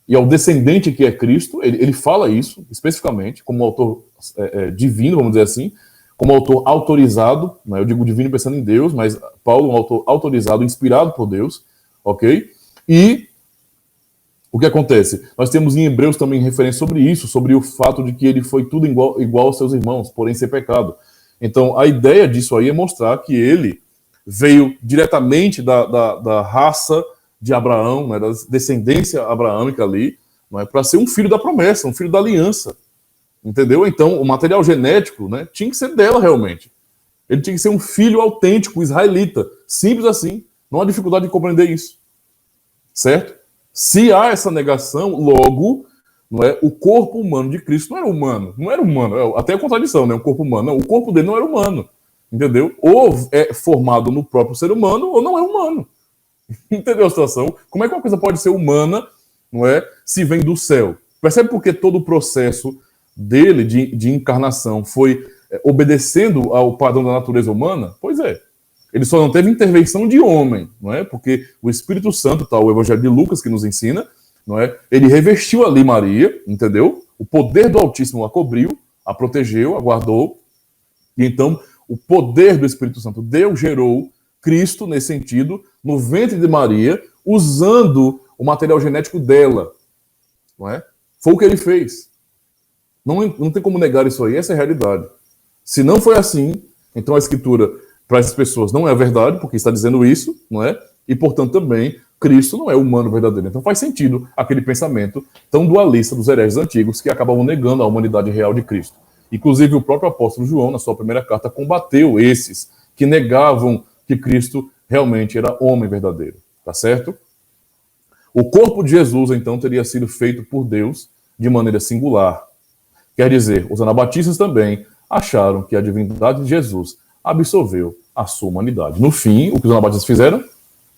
E ao descendente que é Cristo, ele fala isso especificamente, como autor divino, vamos dizer assim, como autor autorizado, né? Eu digo divino pensando em Deus, mas Paulo é um autor autorizado, inspirado por Deus, ok? E o que acontece? Nós temos em Hebreus também referência sobre isso, sobre o fato de que ele foi tudo igual aos seus irmãos, porém sem pecado. Então, a ideia disso aí é mostrar que ele veio diretamente da raça de Abraão, né, da descendência abraâmica ali, né, para ser um filho da promessa, um filho da aliança. Entendeu? Então, o material genético, né, tinha que ser dela realmente. Ele tinha que ser um filho autêntico, israelita. Simples assim. Não há dificuldade de compreender isso. Certo? Se há essa negação, logo, não é, o corpo humano de Cristo não era humano. Não era humano. Até a contradição, né? O corpo humano. Não, o corpo dele não era humano. Entendeu? Ou é formado no próprio ser humano, ou não é humano. Entendeu a situação? Como é que uma coisa pode ser humana, não é, se vem do céu? Percebe por que todo o processo dele de encarnação foi obedecendo ao padrão da natureza humana? Pois é. Ele só não teve intervenção de homem, não é? Porque o Espírito Santo, tá, o Evangelho de Lucas que nos ensina, não é? Ele revestiu ali Maria, entendeu? O poder do Altíssimo a cobriu, a protegeu, a guardou. E então o poder do Espírito Santo Deus gerou Cristo nesse sentido no ventre de Maria, usando o material genético dela, não é? Foi o que ele fez. Não tem como negar isso aí, essa é a realidade. Se não foi assim, então a Escritura para essas pessoas não é verdade, porque está dizendo isso, não é? E, portanto, também, Cristo não é humano verdadeiro. Então faz sentido aquele pensamento tão dualista dos hereges antigos que acabavam negando a humanidade real de Cristo. Inclusive, o próprio apóstolo João, na sua primeira carta, combateu esses que negavam que Cristo realmente era homem verdadeiro. Tá certo? O corpo de Jesus, então, teria sido feito por Deus de maneira singular. Quer dizer, os anabatistas também acharam que a divindade de Jesus absolveu a sua humanidade. No fim, o que os anabatistas fizeram?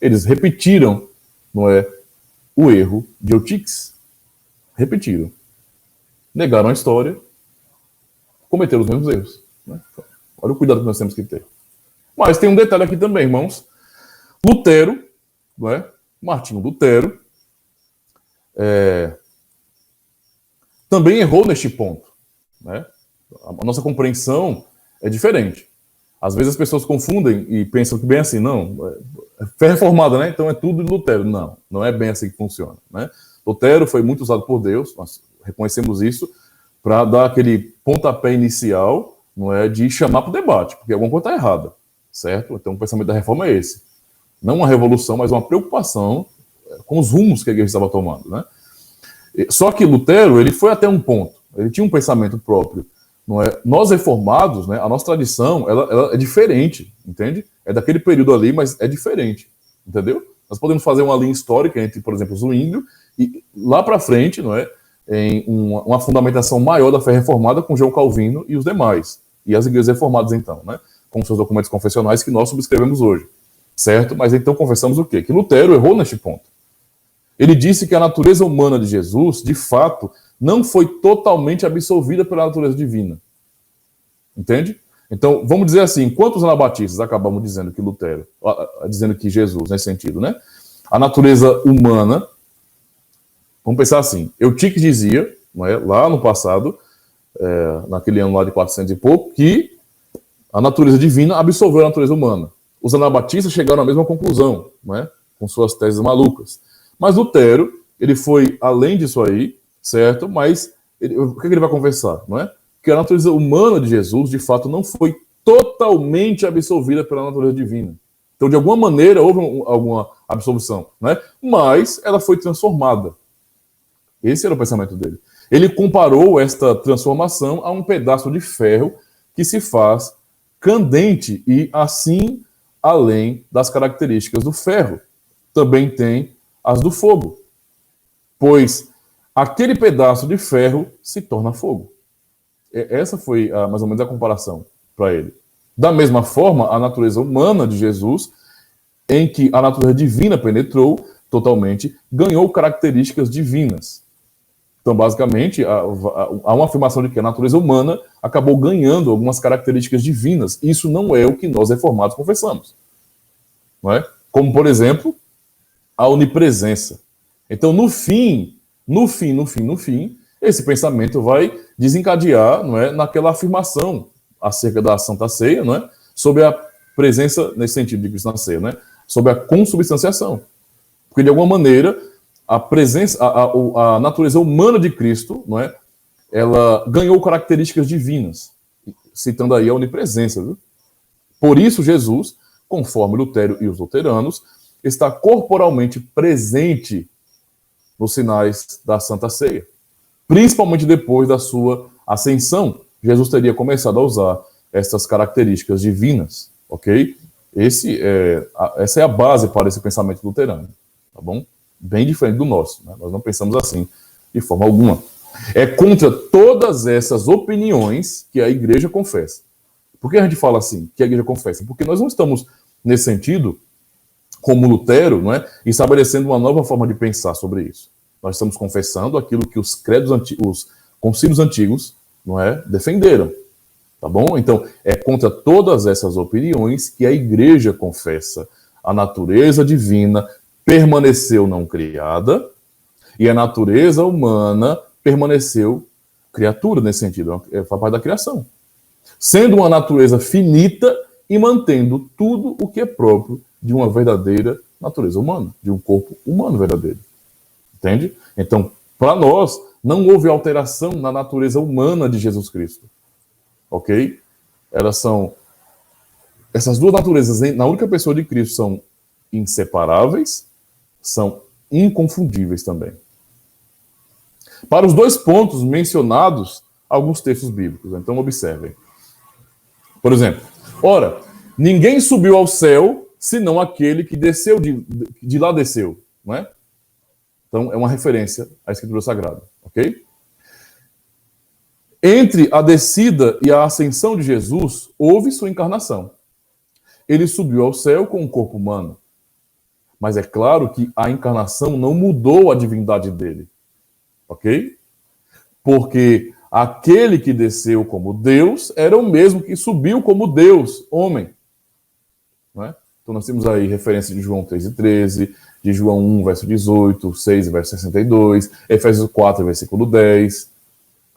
Eles repetiram, não é, o erro de Eutíquis. Repetiram. Negaram a história, cometeram os mesmos erros. Né? Olha o cuidado que nós temos que ter. Mas tem um detalhe aqui também, irmãos. Lutero, não é? Martinho Lutero, também errou neste ponto. Né? A nossa compreensão é diferente. Às vezes as pessoas confundem e pensam que bem assim, não, fé reformada, né? Então é tudo de Lutero. Não, não é bem assim que funciona. Né? Lutero foi muito usado por Deus, nós reconhecemos isso, para dar aquele pontapé inicial, não é, de chamar para o debate, porque alguma coisa está errada, certo? Então o pensamento da reforma é esse. Não uma revolução, mas uma preocupação com os rumos que a igreja estava tomando. Né? Só que Lutero, ele foi até um ponto, ele tinha um pensamento próprio. Não é? Nós reformados, né, a nossa tradição, ela é diferente, entende? É daquele período ali, mas é diferente, entendeu? Nós podemos fazer uma linha histórica entre, por exemplo, Zwinglio e lá para frente, não é? Em uma fundamentação maior da fé reformada com João Calvino e os demais, e as igrejas reformadas então, né? Com seus documentos confessionais que nós subscrevemos hoje, certo? Mas então confessamos o quê? Que Lutero errou neste ponto. Ele disse que a natureza humana de Jesus, de fato, não foi totalmente absolvida pela natureza divina. Entende? Então, vamos dizer assim, enquanto os anabatistas acabamos dizendo que Lutero, dizendo que Jesus, nesse sentido, né? A natureza humana, vamos pensar assim, Eutíquis dizia, não é, lá no passado, naquele ano lá de 400 e pouco, que a natureza divina absolveu a natureza humana. Os anabatistas chegaram à mesma conclusão, não é? Com suas teses malucas. Mas Lutero, ele foi além disso aí, certo? Mas o que ele vai conversar, não é? Que a natureza humana de Jesus, de fato, não foi totalmente absolvida pela natureza divina. Então, de alguma maneira, houve alguma absolvição, não é? Mas ela foi transformada. Esse era o pensamento dele. Ele comparou esta transformação a um pedaço de ferro que se faz candente e, assim, além das características do ferro, também tem as do fogo. Pois aquele pedaço de ferro se torna fogo. Essa foi mais ou menos a comparação para ele. Da mesma forma, a natureza humana de Jesus, em que a natureza divina penetrou totalmente, ganhou características divinas. Então, basicamente, há uma afirmação de que a natureza humana acabou ganhando algumas características divinas. Isso não é o que nós reformados confessamos. Não é? Como, por exemplo, a onipresença. Então, no fim, esse pensamento vai desencadear, não é, naquela afirmação acerca da Santa Ceia, não é? Sobre a presença, nesse sentido de Cristo na ceia, né? Sobre a consubstanciação. Porque, de alguma maneira, a presença, a natureza humana de Cristo, não é? Ela ganhou características divinas, citando aí a onipresença, viu? Por isso, Jesus, conforme Lutero e os luteranos, está corporalmente presente nos sinais da Santa Ceia. Principalmente depois da sua ascensão, Jesus teria começado a usar essas características divinas, ok? Essa é a base para esse pensamento luterano, tá bom? Bem diferente do nosso, né? Nós não pensamos assim de forma alguma. É contra todas essas opiniões que a igreja confessa. Por que a gente fala assim, que a igreja confessa? Porque nós não estamos, nesse sentido, como Lutero, não é? Estabelecendo uma nova forma de pensar sobre isso. Nós estamos confessando aquilo que os os concílios antigos, não é, defenderam. Tá bom? Então, é contra todas essas opiniões que a igreja confessa. A natureza divina permaneceu não criada e a natureza humana permaneceu criatura, nesse sentido, faz parte da criação. Sendo uma natureza finita e mantendo tudo o que é próprio de uma verdadeira natureza humana, de um corpo humano verdadeiro. Entende? Então, para nós, não houve alteração na natureza humana de Jesus Cristo. Ok? Essas duas naturezas, na única pessoa de Cristo, são inseparáveis, são inconfundíveis também. Para os dois pontos mencionados, alguns textos bíblicos. Então, observem. Por exemplo, ora, ninguém subiu ao céu, senão aquele que desceu, de lá desceu, não é? Então, é uma referência à Escritura Sagrada, ok? Entre a descida e a ascensão de Jesus, houve sua encarnação. Ele subiu ao céu com um corpo humano. Mas é claro que a encarnação não mudou a divindade dele. Ok? Porque aquele que desceu como Deus era o mesmo que subiu como Deus, homem. Não é? Então nós temos aí referência de João 3:13, de João 1, verso 18, 6, verso 62, Efésios 4, versículo 10.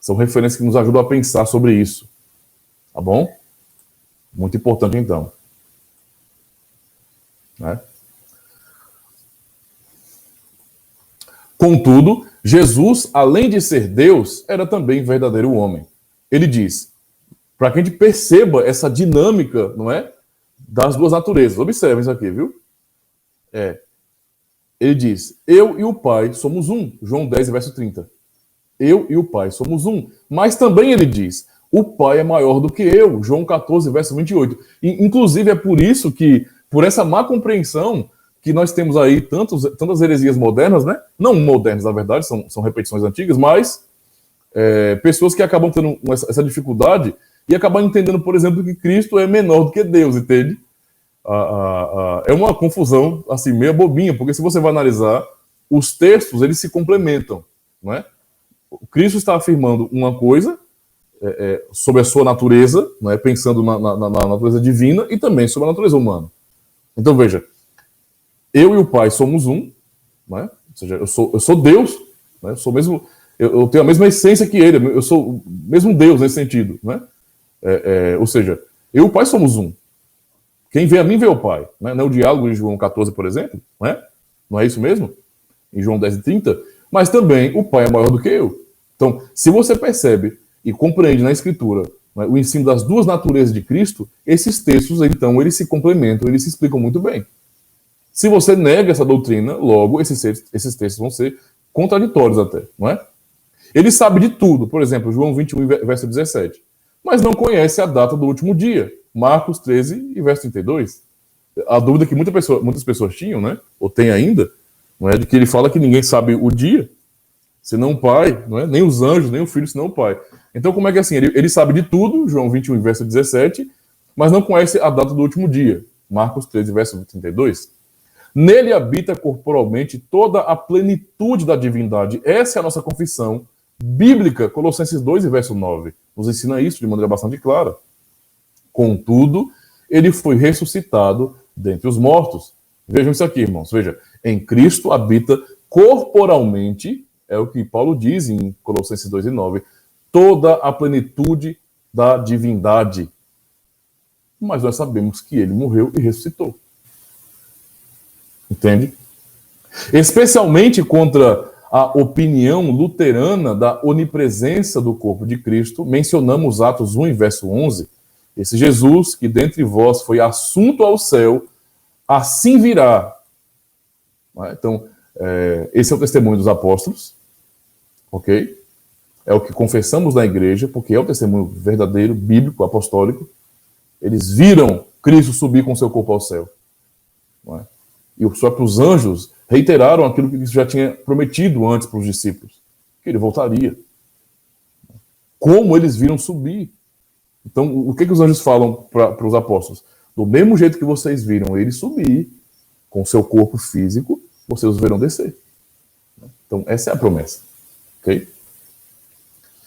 São referências que nos ajudam a pensar sobre isso. Tá bom? Muito importante, então. Né? Contudo, Jesus, além de ser Deus, era também verdadeiro homem. Ele diz, para que a gente perceba essa dinâmica, não é? Das duas naturezas. Observe isso aqui, viu? Ele diz, eu e o Pai somos um. João 10, verso 30. Eu e o Pai somos um. Mas também ele diz, o Pai é maior do que eu. João 14, verso 28. E, inclusive, é por isso que, por essa má compreensão, que nós temos aí tantas heresias modernas, né? Não modernas, na verdade, são repetições antigas, mas pessoas que acabam tendo essa dificuldade e acabam entendendo, por exemplo, que Cristo é menor do que Deus, entende? É uma confusão, assim, meio bobinha, porque se você vai analisar, os textos, eles se complementam, não é? Cristo está afirmando uma coisa sobre a sua natureza, não é? Pensando na natureza divina e também sobre a natureza humana. Então, veja, eu e o Pai somos um, não é? Ou seja, eu sou Deus, né? Eu tenho a mesma essência que ele, eu sou o mesmo Deus nesse sentido, né? Ou seja, eu e o Pai somos um. Quem vê a mim vê o Pai. Né? Não é o diálogo em João 14, por exemplo? Não é? Não é isso mesmo? Em João 10 e 30? Mas também o Pai é maior do que eu. Então, se você percebe e compreende na Escritura, né, o ensino das duas naturezas de Cristo, esses textos, então, eles se complementam, eles se explicam muito bem. Se você nega essa doutrina, logo, esses textos vão ser contraditórios até, não é? Ele sabe de tudo, por exemplo, João 21, verso 17, mas não conhece a data do último dia, Marcos 13 e verso 32. A dúvida que muitas pessoas tinham, né, ou tem ainda, não é, de que ele fala que ninguém sabe o dia, senão o Pai, não é? Nem os anjos, nem o Filho, senão o Pai. Então, como é que é assim? Ele sabe de tudo, João 21, verso 17, mas não conhece a data do último dia, Marcos 13, verso 32. Nele habita corporalmente toda a plenitude da divindade. Essa é a nossa confissão bíblica, Colossenses 2, verso 9. Nos ensina isso de maneira bastante clara. Contudo, ele foi ressuscitado dentre os mortos. Vejam isso aqui, irmãos. Veja, em Cristo habita corporalmente, é o que Paulo diz em Colossenses 2 e 9, toda a plenitude da divindade. mas nós sabemos que ele morreu e ressuscitou. Entende? Especialmente contra a opinião luterana da onipresença do corpo de Cristo, mencionamos Atos 1, verso 11, esse Jesus que dentre vós foi assunto ao céu, assim virá. Então, esse é o testemunho dos apóstolos, ok? É o que confessamos na igreja, porque é o testemunho verdadeiro, bíblico, apostólico. Eles viram Cristo subir com seu corpo ao céu. Não é? E os próprios anjos reiteraram aquilo que Cristo já tinha prometido antes para os discípulos, que ele voltaria. Como eles viram subir. Então, o que os anjos falam para os apóstolos? Do mesmo jeito que vocês viram ele subir com seu corpo físico, vocês os verão descer. Então, essa é a promessa. Ok?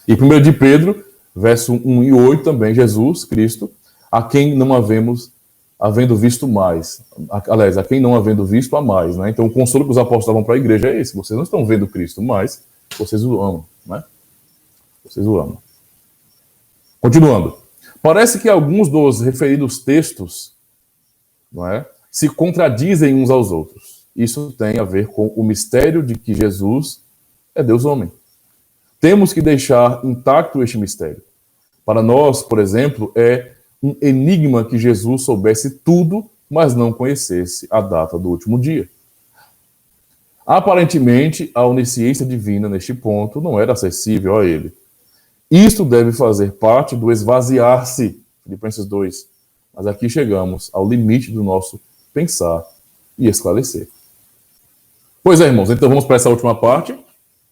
E 1 de Pedro, verso 1 e 8, também, Jesus, Cristo, a quem não havendo visto mais. Aliás, a quem não havendo visto, a mais. Né? Então, o consolo que os apóstolos davam para a igreja é esse. Vocês não estão vendo Cristo, mas vocês o amam. Né? Vocês o amam. Continuando. Parece que alguns dos referidos textos, não é, se contradizem uns aos outros. Isso tem a ver com o mistério de que Jesus é Deus homem. Temos que deixar intacto este mistério. Para nós, por exemplo, é um enigma que Jesus soubesse tudo, mas não conhecesse a data do último dia. Aparentemente, a onisciência divina neste ponto não era acessível a ele. Isto deve fazer parte do esvaziar-se, Filipenses 2. Mas aqui chegamos ao limite do nosso pensar e esclarecer. Pois é, irmãos, então vamos para essa última parte,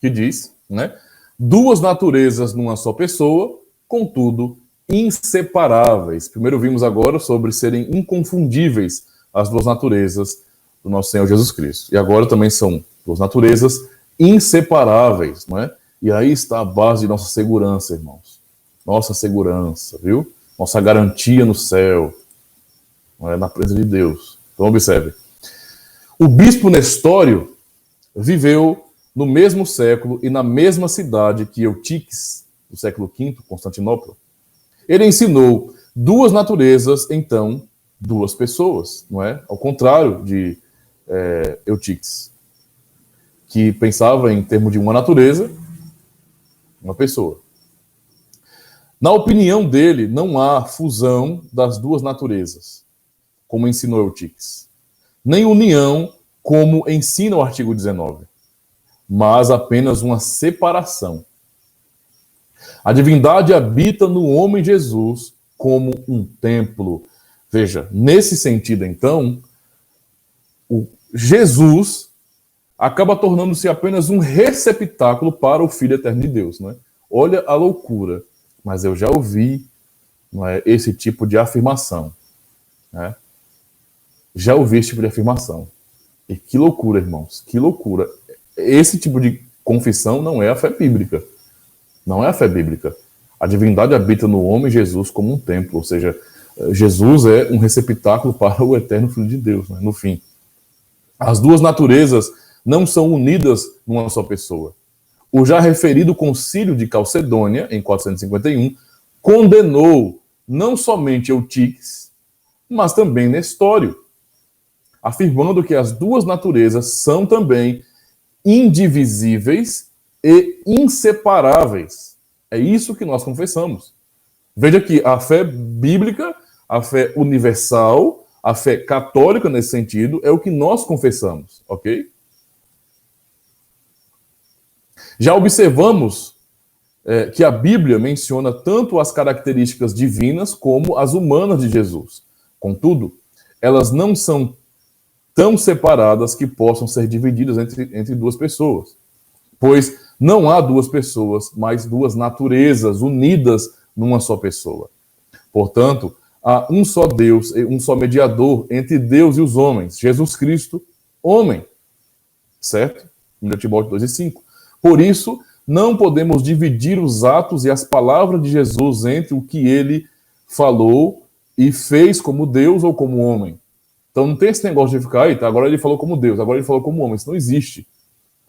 que diz, né? Duas naturezas numa só pessoa, contudo, inseparáveis. Primeiro vimos agora sobre serem inconfundíveis as duas naturezas do nosso Senhor Jesus Cristo. E agora também são duas naturezas inseparáveis, não é? E aí está a base de nossa segurança, irmãos. Nossa segurança, viu? Nossa garantia no céu, não é? Na presença de Deus. Então observe. O bispo Nestório viveu no mesmo século e na mesma cidade que Eutiques, do século V, Constantinopla. Ele ensinou duas naturezas, então, duas pessoas, não é? Ao contrário de Eutiques, que pensava em termos de uma natureza, uma pessoa. Na opinião dele, não há fusão das duas naturezas, como ensinou Eutiques, nem união, como ensina o artigo 19, mas apenas uma separação. A divindade habita no homem Jesus como um templo. Veja, nesse sentido, então, o Jesus acaba tornando-se apenas um receptáculo para o Filho Eterno de Deus. Não é? Olha a loucura, mas eu já ouvi, não é, esse tipo de afirmação. Né? Já ouvi esse tipo de afirmação. E que loucura, irmãos, que loucura. Esse tipo de confissão não é a fé bíblica. Não é a fé bíblica. A divindade habita no homem Jesus como um templo, ou seja, Jesus é um receptáculo para o eterno Filho de Deus, né? No fim. As duas naturezas não são unidas numa só pessoa. O já referido concílio de Calcedônia, em 451, condenou não somente Eutiques, mas também Nestório, afirmando que as duas naturezas são também indivisíveis e inseparáveis. É isso que nós confessamos. Veja que a fé bíblica, a fé universal, a fé católica nesse sentido, é o que nós confessamos, ok? Já observamos que a Bíblia menciona tanto as características divinas como as humanas de Jesus. Contudo, elas não são tão separadas que possam ser divididas entre duas pessoas. Pois não há duas pessoas, mas duas naturezas unidas numa só pessoa. Portanto, há um só Deus, um só mediador entre Deus e os homens, Jesus Cristo, homem. Certo? 1 Timóteo 2:5. Por isso, não podemos dividir os atos e as palavras de Jesus entre o que ele falou e fez como Deus ou como homem. Então não tem esse negócio de ficar, tá, agora ele falou como Deus, agora ele falou como homem. Isso não existe.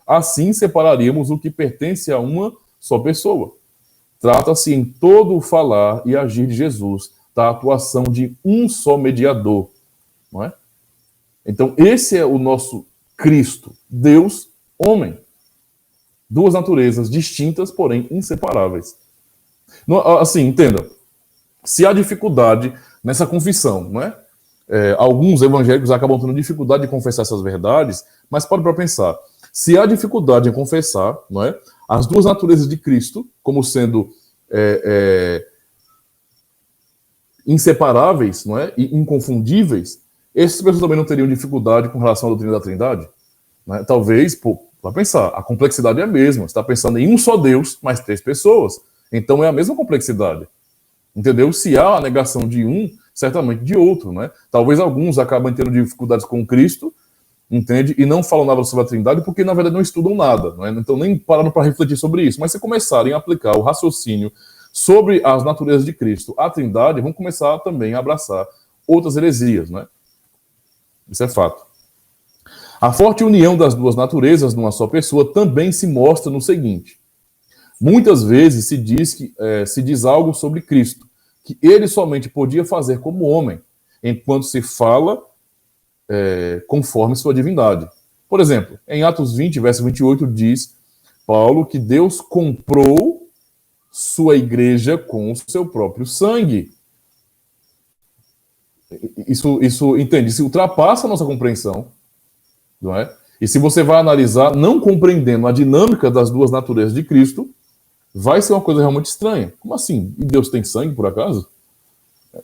Assim separaríamos o que pertence a uma só pessoa. Trata-se em todo o falar e agir de Jesus, da atuação de um só mediador, não é? Então, esse é o nosso Cristo, Deus, homem. Duas naturezas distintas, porém inseparáveis. Assim, entenda, se há dificuldade nessa confissão, não é? Alguns evangélicos acabam tendo dificuldade de confessar essas verdades, mas pode para pensar, se há dificuldade em confessar, não é, as duas naturezas de Cristo como sendo inseparáveis, não é, e inconfundíveis, essas pessoas também não teriam dificuldade com relação à doutrina da Trindade? Não é? Talvez, para pensar, a complexidade é a mesma. Você está pensando em um só Deus, mais três pessoas. Então é a mesma complexidade. Entendeu? Se há a negação de um, certamente de outro, né? Talvez alguns acabem tendo dificuldades com Cristo, entende? E não falam nada sobre a Trindade porque, na verdade, não estudam nada, não é? Então nem pararam para refletir sobre isso. Mas se começarem a aplicar o raciocínio sobre as naturezas de Cristo à Trindade, vão começar também a abraçar outras heresias, né? Isso é fato. A forte união das duas naturezas numa só pessoa também se mostra no seguinte. Muitas vezes se diz algo sobre Cristo, que ele somente podia fazer como homem, enquanto se fala conforme sua divindade. Por exemplo, em Atos 20, verso 28, diz Paulo que Deus comprou sua igreja com o seu próprio sangue. Isso entende? Isso ultrapassa a nossa compreensão, não é? E se você vai analisar, não compreendendo a dinâmica das duas naturezas de Cristo, vai ser uma coisa realmente estranha. Como assim? E Deus tem sangue, por acaso?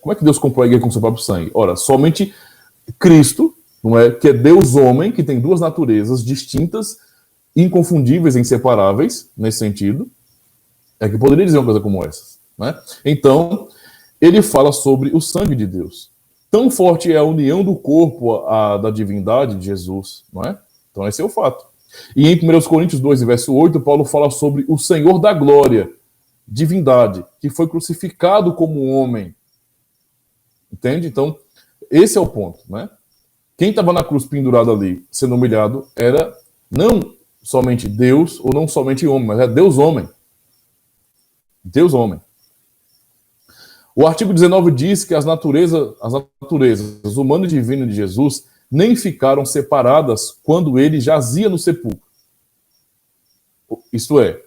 Como é que Deus comprou a igreja com seu próprio sangue? Ora, somente Cristo, não é, que é Deus homem, que tem duas naturezas distintas, inconfundíveis, inseparáveis, nesse sentido, é que poderia dizer uma coisa como essa, né? Então, ele fala sobre o sangue de Deus. Tão forte é a união do corpo da divindade de Jesus, não é? Então esse é o fato. E em 1 Coríntios 2, verso 8, Paulo fala sobre o Senhor da glória, divindade, que foi crucificado como homem. Entende? Então, esse é o ponto, né? Quem estava na cruz pendurado ali, sendo humilhado, era não somente Deus, ou não somente homem, mas é Deus homem. Deus homem. O artigo 19 diz que as naturezas humana e divina de Jesus nem ficaram separadas quando ele jazia no sepulcro. Isto é,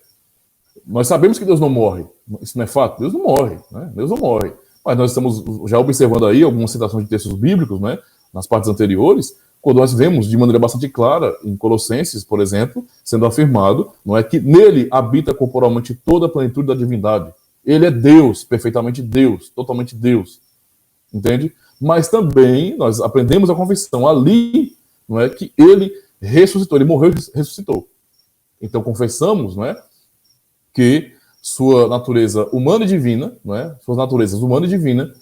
nós sabemos que Deus não morre. Isso não é fato? Deus não morre, né? Deus não morre. Mas nós estamos já observando aí algumas citações de textos bíblicos, né, nas partes anteriores, quando nós vemos de maneira bastante clara, em Colossenses, por exemplo, sendo afirmado, não é, que nele habita corporalmente toda a plenitude da divindade. Ele é Deus, perfeitamente Deus, totalmente Deus. Entende? Mas também nós aprendemos a confissão ali, não é, que ele ressuscitou, ele morreu e ressuscitou. Então confessamos, não é, que sua natureza humana e divina, não é, suas naturezas humana e divina,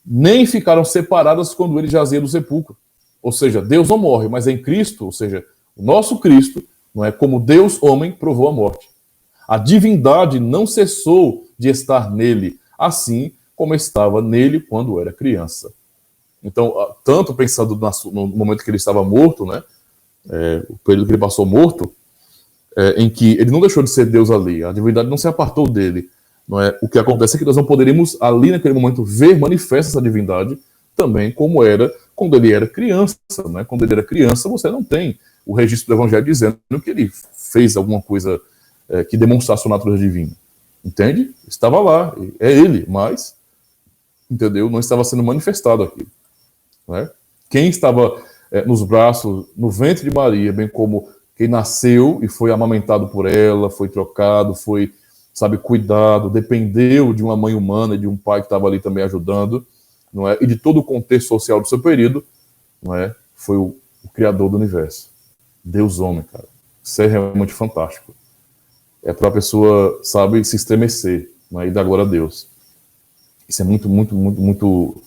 nem ficaram separadas quando ele jazia no sepulcro. Ou seja, Deus não morre, mas em Cristo, ou seja, o nosso Cristo, não é, como Deus homem, provou a morte. A divindade não cessou de estar nele, assim como estava nele quando era criança. Então, tanto pensando no momento que ele estava morto, né, o período que ele passou morto, em que ele não deixou de ser Deus ali, a divindade não se apartou dele. Não é? O que acontece é que nós não poderíamos, ali naquele momento, ver manifesta essa divindade também como era quando ele era criança. Né? Quando ele era criança, você não tem o registro do Evangelho dizendo que ele fez alguma coisa que demonstrasse sua natureza divina. Entende? Estava lá, é ele, mas, entendeu? Não estava sendo manifestado aqui. Né? Quem estava nos braços, no ventre de Maria, bem como quem nasceu e foi amamentado por ela, foi trocado, foi, sabe, cuidado, dependeu de uma mãe humana e de um pai que estava ali também ajudando, não é? E de todo o contexto social do seu período, não é? Foi o Criador do universo. Deus homem, cara. Isso é realmente fantástico. É para a pessoa, sabe, se estremecer, não é? E dar glória a Deus. Isso é muito, muito, muito, muito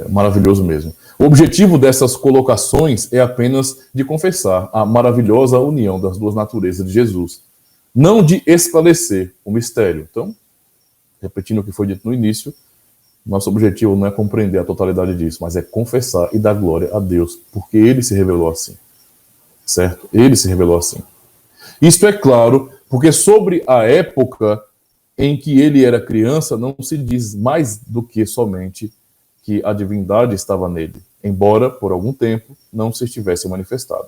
maravilhoso mesmo. O objetivo dessas colocações é apenas de confessar a maravilhosa união das duas naturezas de Jesus, não de esclarecer o mistério. Então, repetindo o que foi dito no início, nosso objetivo não é compreender a totalidade disso, mas é confessar e dar glória a Deus, porque ele se revelou assim. Certo? Ele se revelou assim. Isto é claro, porque sobre a época em que ele era criança, não se diz mais do que somente que a divindade estava nele, embora, por algum tempo, não se estivesse manifestado.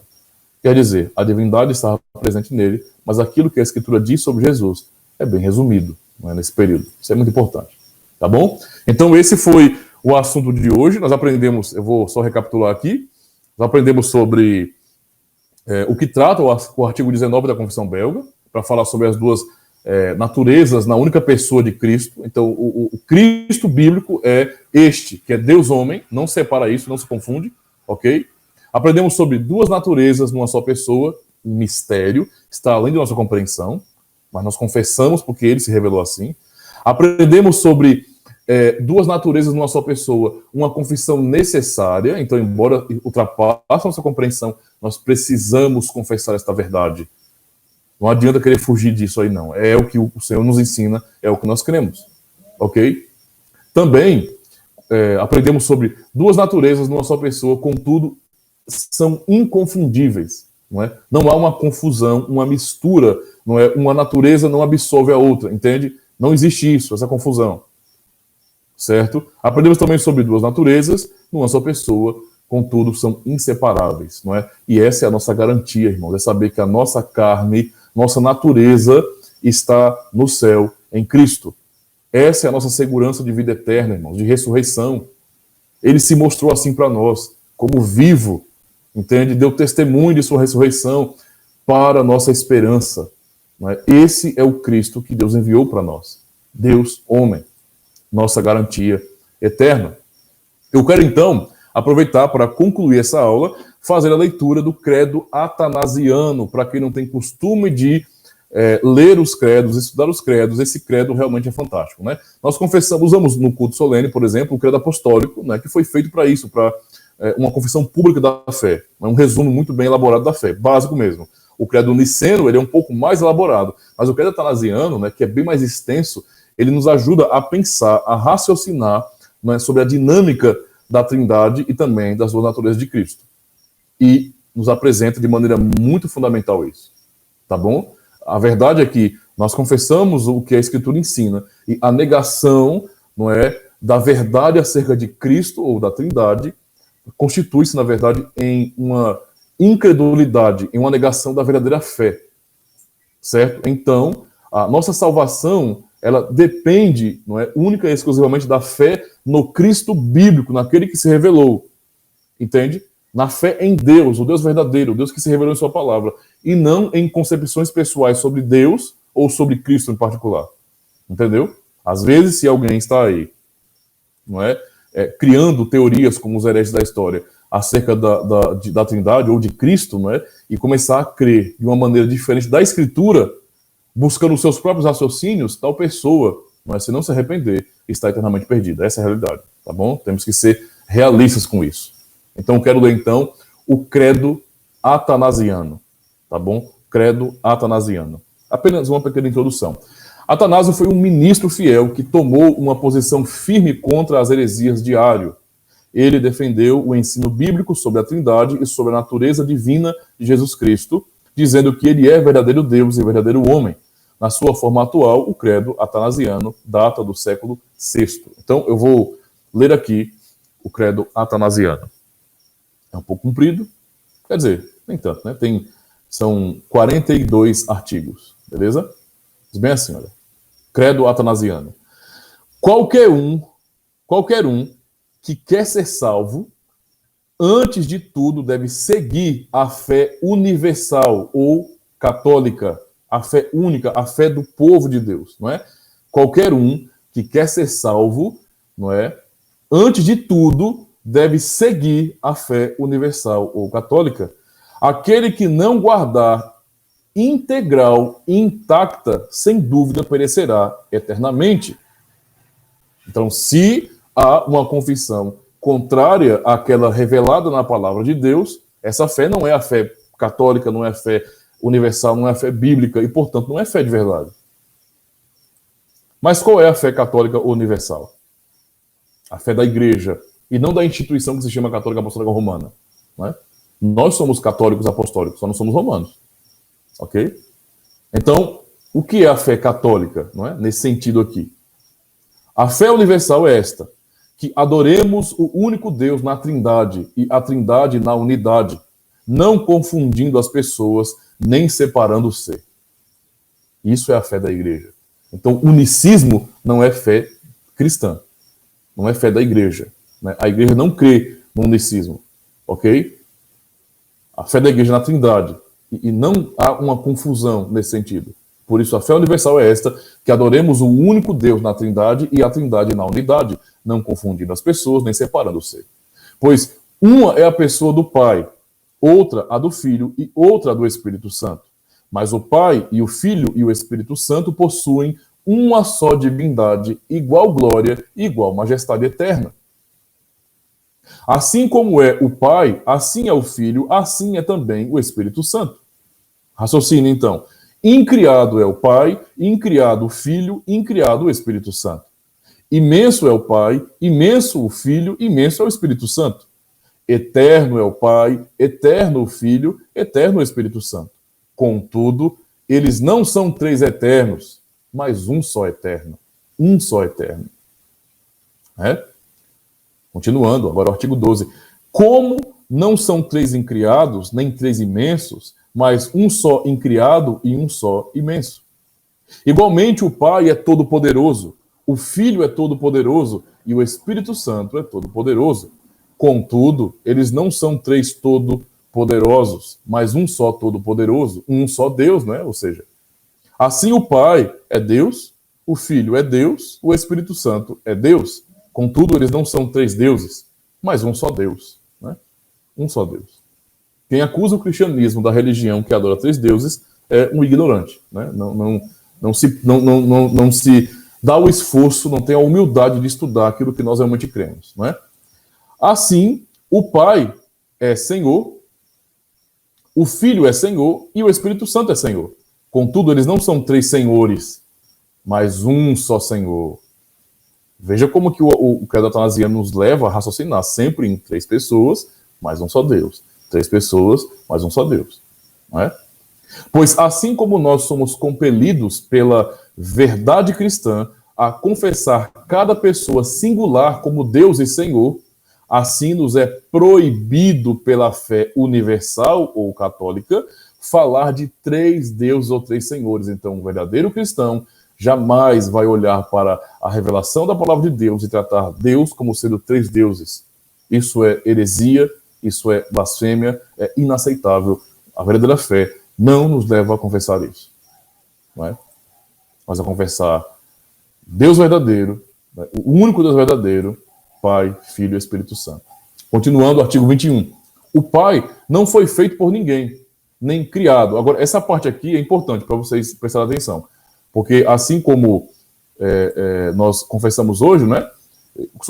Quer dizer, a divindade estava presente nele, mas aquilo que a Escritura diz sobre Jesus é bem resumido, não é, nesse período. Isso é muito importante. Tá bom? Então, esse foi o assunto de hoje. Nós aprendemos, eu vou só recapitular aqui, nós aprendemos sobre o que trata o artigo 19 da Confissão Belga, para falar sobre as duas naturezas na única pessoa de Cristo. Então, o Cristo bíblico é este, que é Deus-homem, não separa isso, não se confunde, ok? Aprendemos sobre duas naturezas numa só pessoa, um mistério, está além de nossa compreensão, mas nós confessamos porque ele se revelou assim. Aprendemos sobre duas naturezas numa só pessoa, uma confissão necessária, então, embora ultrapasse a nossa compreensão, nós precisamos confessar esta verdade. Não adianta querer fugir disso aí, não. É o que o Senhor nos ensina, é o que nós cremos. Ok? Também aprendemos sobre duas naturezas numa só pessoa, contudo, são inconfundíveis. Não é? Não há uma confusão, uma mistura. Não é? Uma natureza não absolve a outra, entende? Não existe isso, essa confusão. Certo? Aprendemos também sobre duas naturezas numa só pessoa, contudo, são inseparáveis. Não é? E essa é a nossa garantia, irmãos, é saber que a nossa carne, nossa natureza está no céu, em Cristo. Essa é a nossa segurança de vida eterna, irmãos, de ressurreição. Ele se mostrou assim para nós, como vivo, entende? Deu testemunho de sua ressurreição para a nossa esperança. Não é? Esse é o Cristo que Deus enviou para nós. Deus, homem, nossa garantia eterna. Eu quero, então, aproveitar para concluir essa aula, fazer a leitura do credo atanasiano, para quem não tem costume de ler os credos, estudar os credos. Esse credo realmente é fantástico, né? Nós confessamos, usamos no culto solene, por exemplo, o credo apostólico, né, que foi feito para isso, para uma confissão pública da fé. É um resumo muito bem elaborado da fé, básico mesmo. O credo niceno, ele é um pouco mais elaborado, mas o credo atanasiano, né, que é bem mais extenso, ele nos ajuda a pensar, a raciocinar, né, sobre a dinâmica da Trindade e também das duas naturezas de Cristo. E nos apresenta de maneira muito fundamental isso. Tá bom? A verdade é que nós confessamos o que a Escritura ensina, e a negação, não é, da verdade acerca de Cristo ou da Trindade constitui-se, na verdade, em uma incredulidade, em uma negação da verdadeira fé. Certo? Então, a nossa salvação, ela depende, não é, única e exclusivamente da fé no Cristo bíblico, naquele que se revelou. Entende? Na fé em Deus, o Deus verdadeiro, o Deus que se revelou em sua palavra, e não em concepções pessoais sobre Deus ou sobre Cristo em particular. Entendeu? Às vezes, se alguém está aí, não é, criando teorias como os hereges da história acerca da Trindade ou de Cristo, não é, e começar a crer de uma maneira diferente da Escritura, buscando os seus próprios raciocínios, tal pessoa, mas se não se arrepender, está eternamente perdida. Essa é a realidade, tá bom? Temos que ser realistas com isso. Então, eu quero ler, então, o credo atanasiano, tá bom? Credo atanasiano. Apenas uma pequena introdução. Atanásio foi um ministro fiel que tomou uma posição firme contra as heresias de Ário. Ele defendeu o ensino bíblico sobre a Trindade e sobre a natureza divina de Jesus Cristo, dizendo que ele é verdadeiro Deus e verdadeiro homem. Na sua forma atual, o credo atanasiano data do século VI. Então, eu vou ler aqui o credo atanasiano. É um pouco comprido, quer dizer, nem tanto, né? São 42 artigos, beleza? Diz bem assim, olha. Credo atanasiano. Qualquer um que quer ser salvo, antes de tudo, deve seguir a fé universal ou católica, a fé única, a fé do povo de Deus, não é? Qualquer um que quer ser salvo, não é? Antes de tudo, deve seguir a fé universal ou católica. Aquele que não guardar integral, intacta, sem dúvida perecerá eternamente. Então, se há uma confissão contrária àquela revelada na palavra de Deus, essa fé não é a fé católica, não é a fé universal, não é a fé bíblica e, portanto, não é fé de verdade. Mas qual é a fé católica universal? A fé da igreja, e não da instituição que se chama Católica Apostólica Romana. Não é? Nós somos católicos apostólicos, só não somos romanos. Ok? Então, O que é a fé católica, não é? Nesse sentido aqui. A fé universal é esta, que adoremos o único Deus na Trindade e a Trindade na unidade, não confundindo as pessoas, nem separando o ser. Isso é a fé da igreja. Então, unicismo não é fé cristã, não é fé da igreja, né? A igreja não crê no unicismo, ok? A fé da igreja é na Trindade, e não há uma confusão nesse sentido. Por isso, a fé universal é esta, que adoremos o único Deus na Trindade e a Trindade na unidade, não confundindo as pessoas, nem separando o ser. Pois uma é a pessoa do Pai, outra a do Filho e outra a do Espírito Santo. Mas o Pai e o Filho e o Espírito Santo possuem uma só divindade, igual glória e igual majestade eterna. Assim como é o Pai, assim é o Filho, assim é também o Espírito Santo. Raciocínio, então. Incriado é o Pai, incriado o Filho, incriado o Espírito Santo. Imenso é o Pai, imenso o Filho, imenso é o Espírito Santo. Eterno é o Pai, eterno o Filho, eterno o Espírito Santo. Contudo, eles não são três eternos, mas um só eterno. Um só eterno. É? Continuando, agora o artigo 12. Como não são três incriados, nem três imensos, mas um só incriado e um só imenso. Igualmente, o Pai é todo-poderoso, o Filho é todo-poderoso e o Espírito Santo é todo-poderoso. Contudo, eles não são três todo-poderosos, mas um só todo-poderoso, um só Deus, né? Ou seja, assim o Pai é Deus, o Filho é Deus, o Espírito Santo é Deus. Contudo, eles não são três deuses, mas um só Deus, né? Um só Deus. Quem acusa o cristianismo da religião que adora três deuses é um ignorante, né? Não se dá o esforço, não tem a humildade de estudar aquilo que nós realmente cremos, não é? Assim, o Pai é Senhor, o Filho é Senhor e o Espírito Santo é Senhor. Contudo, eles não são três senhores, mas um só Senhor. Veja como que o credo atanasiano nos leva a raciocinar sempre em três pessoas, mas um só Deus. Três pessoas, mas um só Deus. Não é? Pois assim como nós somos compelidos pela verdade cristã a confessar cada pessoa singular como Deus e Senhor, assim nos é proibido pela fé universal ou católica falar de três deuses ou três senhores. Então, um verdadeiro cristão jamais vai olhar para a revelação da palavra de Deus e tratar Deus como sendo três deuses. Isso é heresia, isso é blasfêmia, é inaceitável. A verdadeira fé não nos leva a confessar isso. Não é? Mas a confessar Deus verdadeiro, né? O único Deus verdadeiro, Pai, Filho e Espírito Santo. Continuando o artigo 21. O Pai não foi feito por ninguém, nem criado. Agora, essa parte aqui é importante para vocês prestarem atenção. Porque assim como nós confessamos hoje, né?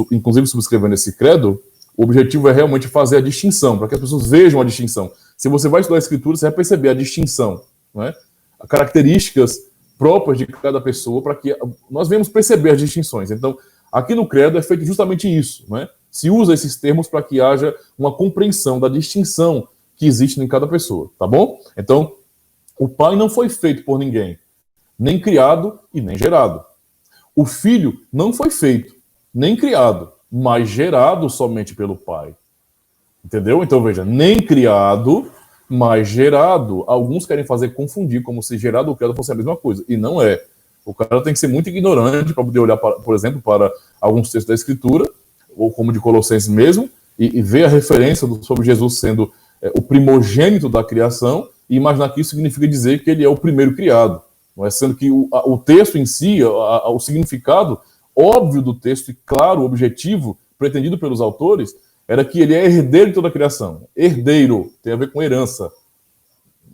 Inclusive subscrevendo esse credo, o objetivo é realmente fazer a distinção, para que as pessoas vejam a distinção. Se você vai estudar a Escritura, você vai perceber a distinção, não é? As características próprias de cada pessoa, para que nós venhamos perceber as distinções. Então, aqui no credo é feito justamente isso, não é? Se usa esses termos para que haja uma compreensão da distinção que existe em cada pessoa, tá bom? Então, o Pai não foi feito por ninguém, nem criado e nem gerado. O Filho não foi feito, nem criado, mas gerado somente pelo Pai. Entendeu? Então, veja, nem criado, mas gerado. Alguns querem fazer confundir, como se gerado ou criado fosse a mesma coisa. E não é. O cara tem que ser muito ignorante para poder olhar, por exemplo, para alguns textos da Escritura, ou como de Colossenses mesmo, e ver a referência sobre Jesus sendo o primogênito da criação, e imaginar que isso significa dizer que ele é o primeiro criado. Não é? Sendo que o texto em si, o significado óbvio do texto e claro, objetivo, pretendido pelos autores, era que ele é herdeiro de toda a criação. Herdeiro, tem a ver com herança.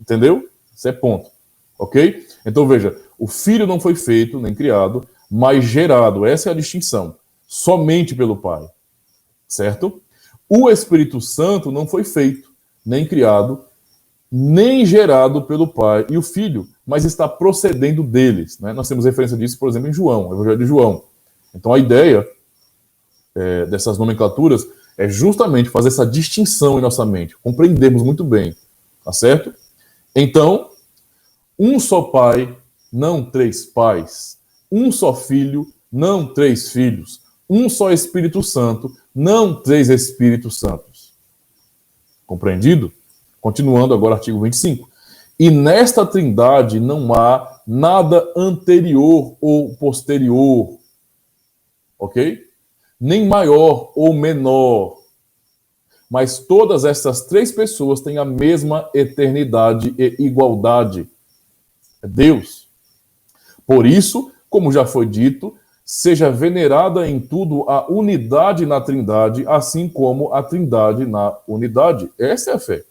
Entendeu? Isso é ponto. Ok? Então veja, o Filho não foi feito, nem criado, mas gerado. Essa é a distinção. Somente pelo Pai. Certo? O Espírito Santo não foi feito, nem criado, nem gerado pelo Pai e o Filho, mas está procedendo deles. Né? Nós temos referência disso, por exemplo, em João, o Evangelho de João. Então a ideia dessas nomenclaturas é justamente fazer essa distinção em nossa mente, compreendermos muito bem, tá certo? Então, um só Pai não 3 pais. Um só Filho, não 3 filhos. Um só Espírito Santo, não 3 Espíritos Santos. Compreendido? Continuando agora, artigo 25. E nesta trindade não há nada anterior ou posterior, ok? Nem maior ou menor. Mas todas essas 3 pessoas têm a mesma eternidade e igualdade. É Deus. Por isso, como já foi dito, seja venerada em tudo a unidade na trindade, assim como a trindade na unidade. Essa é a fé.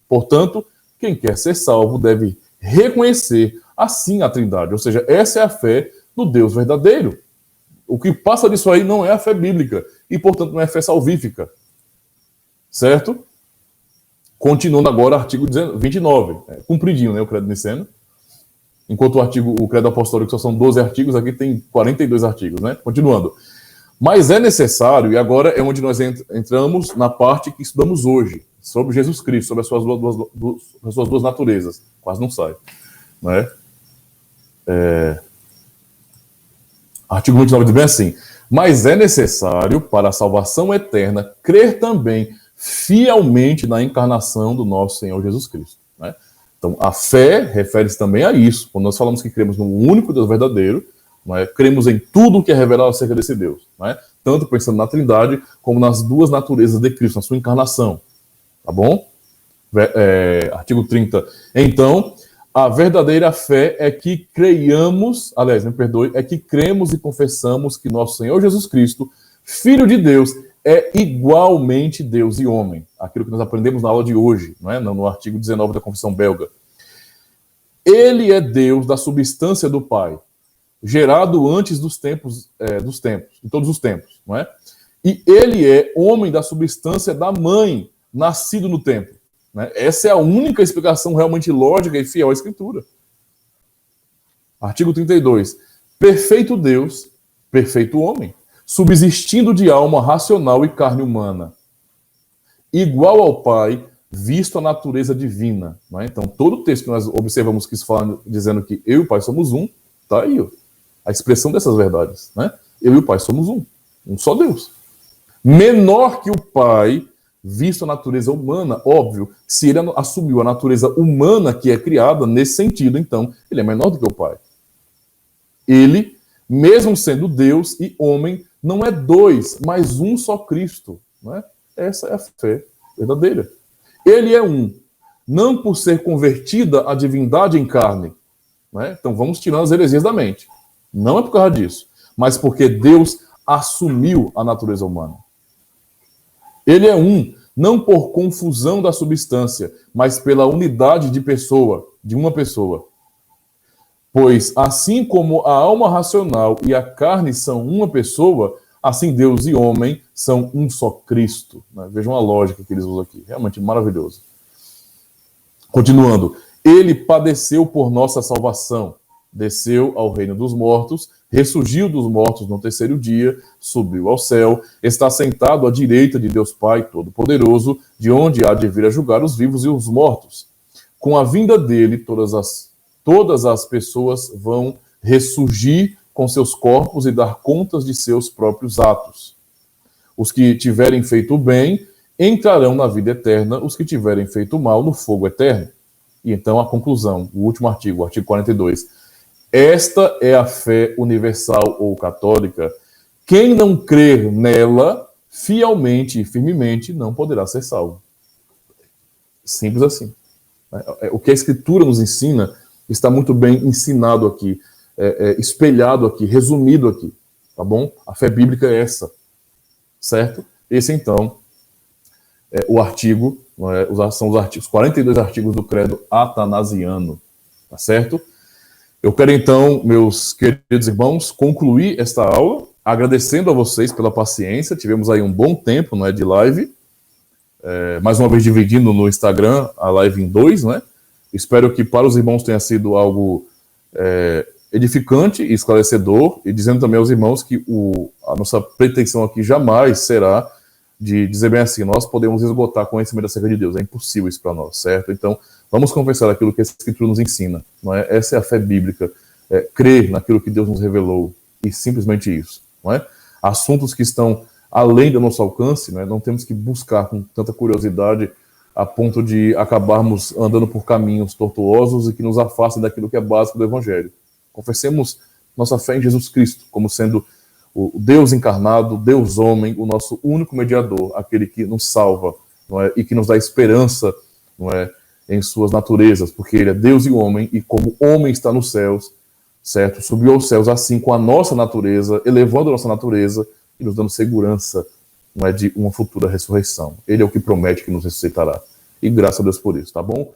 Portanto, quem quer ser salvo deve reconhecer assim a trindade. Ou seja, essa é a fé no Deus verdadeiro. O que passa disso aí não é a fé bíblica. E, portanto, não é fé salvífica. Certo? Continuando agora, artigo 29. Cumpridinho, né, o credo niceno. Enquanto o credo apostólico só são 12 artigos, aqui tem 42 artigos, né? Continuando. Mas é necessário, e agora é onde nós entramos na parte que estudamos hoje, sobre Jesus Cristo, sobre as suas duas naturezas. Quase não sai. Né? Artigo 29 diz bem assim: mas é necessário, para a salvação eterna, crer também fielmente na encarnação do nosso Senhor Jesus Cristo. Né? Então, a fé refere-se também a isso. Quando nós falamos que cremos no único Deus verdadeiro, não é? Cremos em tudo o que é revelado acerca desse Deus. Não é? Tanto pensando na Trindade, como nas duas naturezas de Cristo, na sua encarnação. Tá bom? Artigo 30. Então, a verdadeira fé é que creiamos, aliás, me perdoe, é que cremos e confessamos que nosso Senhor Jesus Cristo, Filho de Deus, é igualmente Deus e homem. Aquilo que nós aprendemos na aula de hoje, não é? No artigo 19 da Confissão Belga. Ele é Deus da substância do Pai, gerado antes dos tempos, de todos os tempos, não é? E ele é homem da substância da mãe, nascido no tempo. Né? Essa é a única explicação realmente lógica e fiel à Escritura. Artigo 32. Perfeito Deus, perfeito homem, subsistindo de alma racional e carne humana, igual ao Pai, visto a natureza divina. Né? Então, todo o texto que nós observamos que isso fala, dizendo que eu e o Pai somos um, está aí, ó, a expressão dessas verdades. Né? Eu e o Pai somos um só Deus. Menor que o Pai, visto a natureza humana, óbvio, se ele assumiu a natureza humana que é criada, nesse sentido, então, ele é menor do que o Pai. Ele, mesmo sendo Deus e homem, não é dois, mas um só Cristo. Não é? Essa é a fé verdadeira. Ele é um, não por ser convertida a divindade em carne. Não é? Então vamos tirando as heresias da mente. Não é por causa disso, mas porque Deus assumiu a natureza humana. Ele é um, não por confusão da substância, mas pela unidade de pessoa, de uma pessoa. Pois, assim como a alma racional e a carne são uma pessoa, assim Deus e homem são um só Cristo. Né? Vejam a lógica que eles usam aqui. Realmente maravilhoso. Continuando. Ele padeceu por nossa salvação, desceu ao reino dos mortos, ressurgiu dos mortos no terceiro dia, subiu ao céu, está sentado à direita de Deus Pai Todo-Poderoso, de onde há de vir a julgar os vivos e os mortos. Com a vinda dele, todas as pessoas vão ressurgir com seus corpos e dar contas de seus próprios atos. Os que tiverem feito o bem entrarão na vida eterna, os que tiverem feito o mal no fogo eterno. E então a conclusão, o último artigo, o artigo 42. Esta é a fé universal ou católica. Quem não crer nela, fielmente e firmemente, não poderá ser salvo. Simples assim. O que a Escritura nos ensina está muito bem ensinado aqui, espelhado aqui, resumido aqui, tá bom? A fé bíblica é essa, certo? Esse, então, é o artigo, são os 42 artigos do credo atanasiano, tá certo? Eu quero, então, meus queridos irmãos, concluir esta aula, agradecendo a vocês pela paciência. Tivemos aí um bom tempo, não é, de live, mais uma vez dividindo no Instagram a live em 2, né? Espero que para os irmãos tenha sido algo edificante e esclarecedor, e dizendo também aos irmãos que a nossa pretensão aqui jamais será de dizer bem assim, nós podemos esgotar conhecimento acerca de Deus, é impossível isso para nós, certo? Então, vamos confessar aquilo que a Escritura nos ensina, não é? Essa é a fé bíblica, crer naquilo que Deus nos revelou, e simplesmente isso, não é? Assuntos que estão além do nosso alcance, né, não temos que buscar com tanta curiosidade a ponto de acabarmos andando por caminhos tortuosos e que nos afastem daquilo que é básico do Evangelho. Confessemos nossa fé em Jesus Cristo como sendo o Deus encarnado, Deus homem, o nosso único mediador, aquele que nos salva, não é? E que nos dá esperança, não é? Em suas naturezas, porque ele é Deus e homem, e como homem está nos céus, certo? Subiu aos céus assim com a nossa natureza, elevando a nossa natureza e nos dando segurança, não é, de uma futura ressurreição. Ele é o que promete que nos ressuscitará. E graças a Deus por isso, tá bom?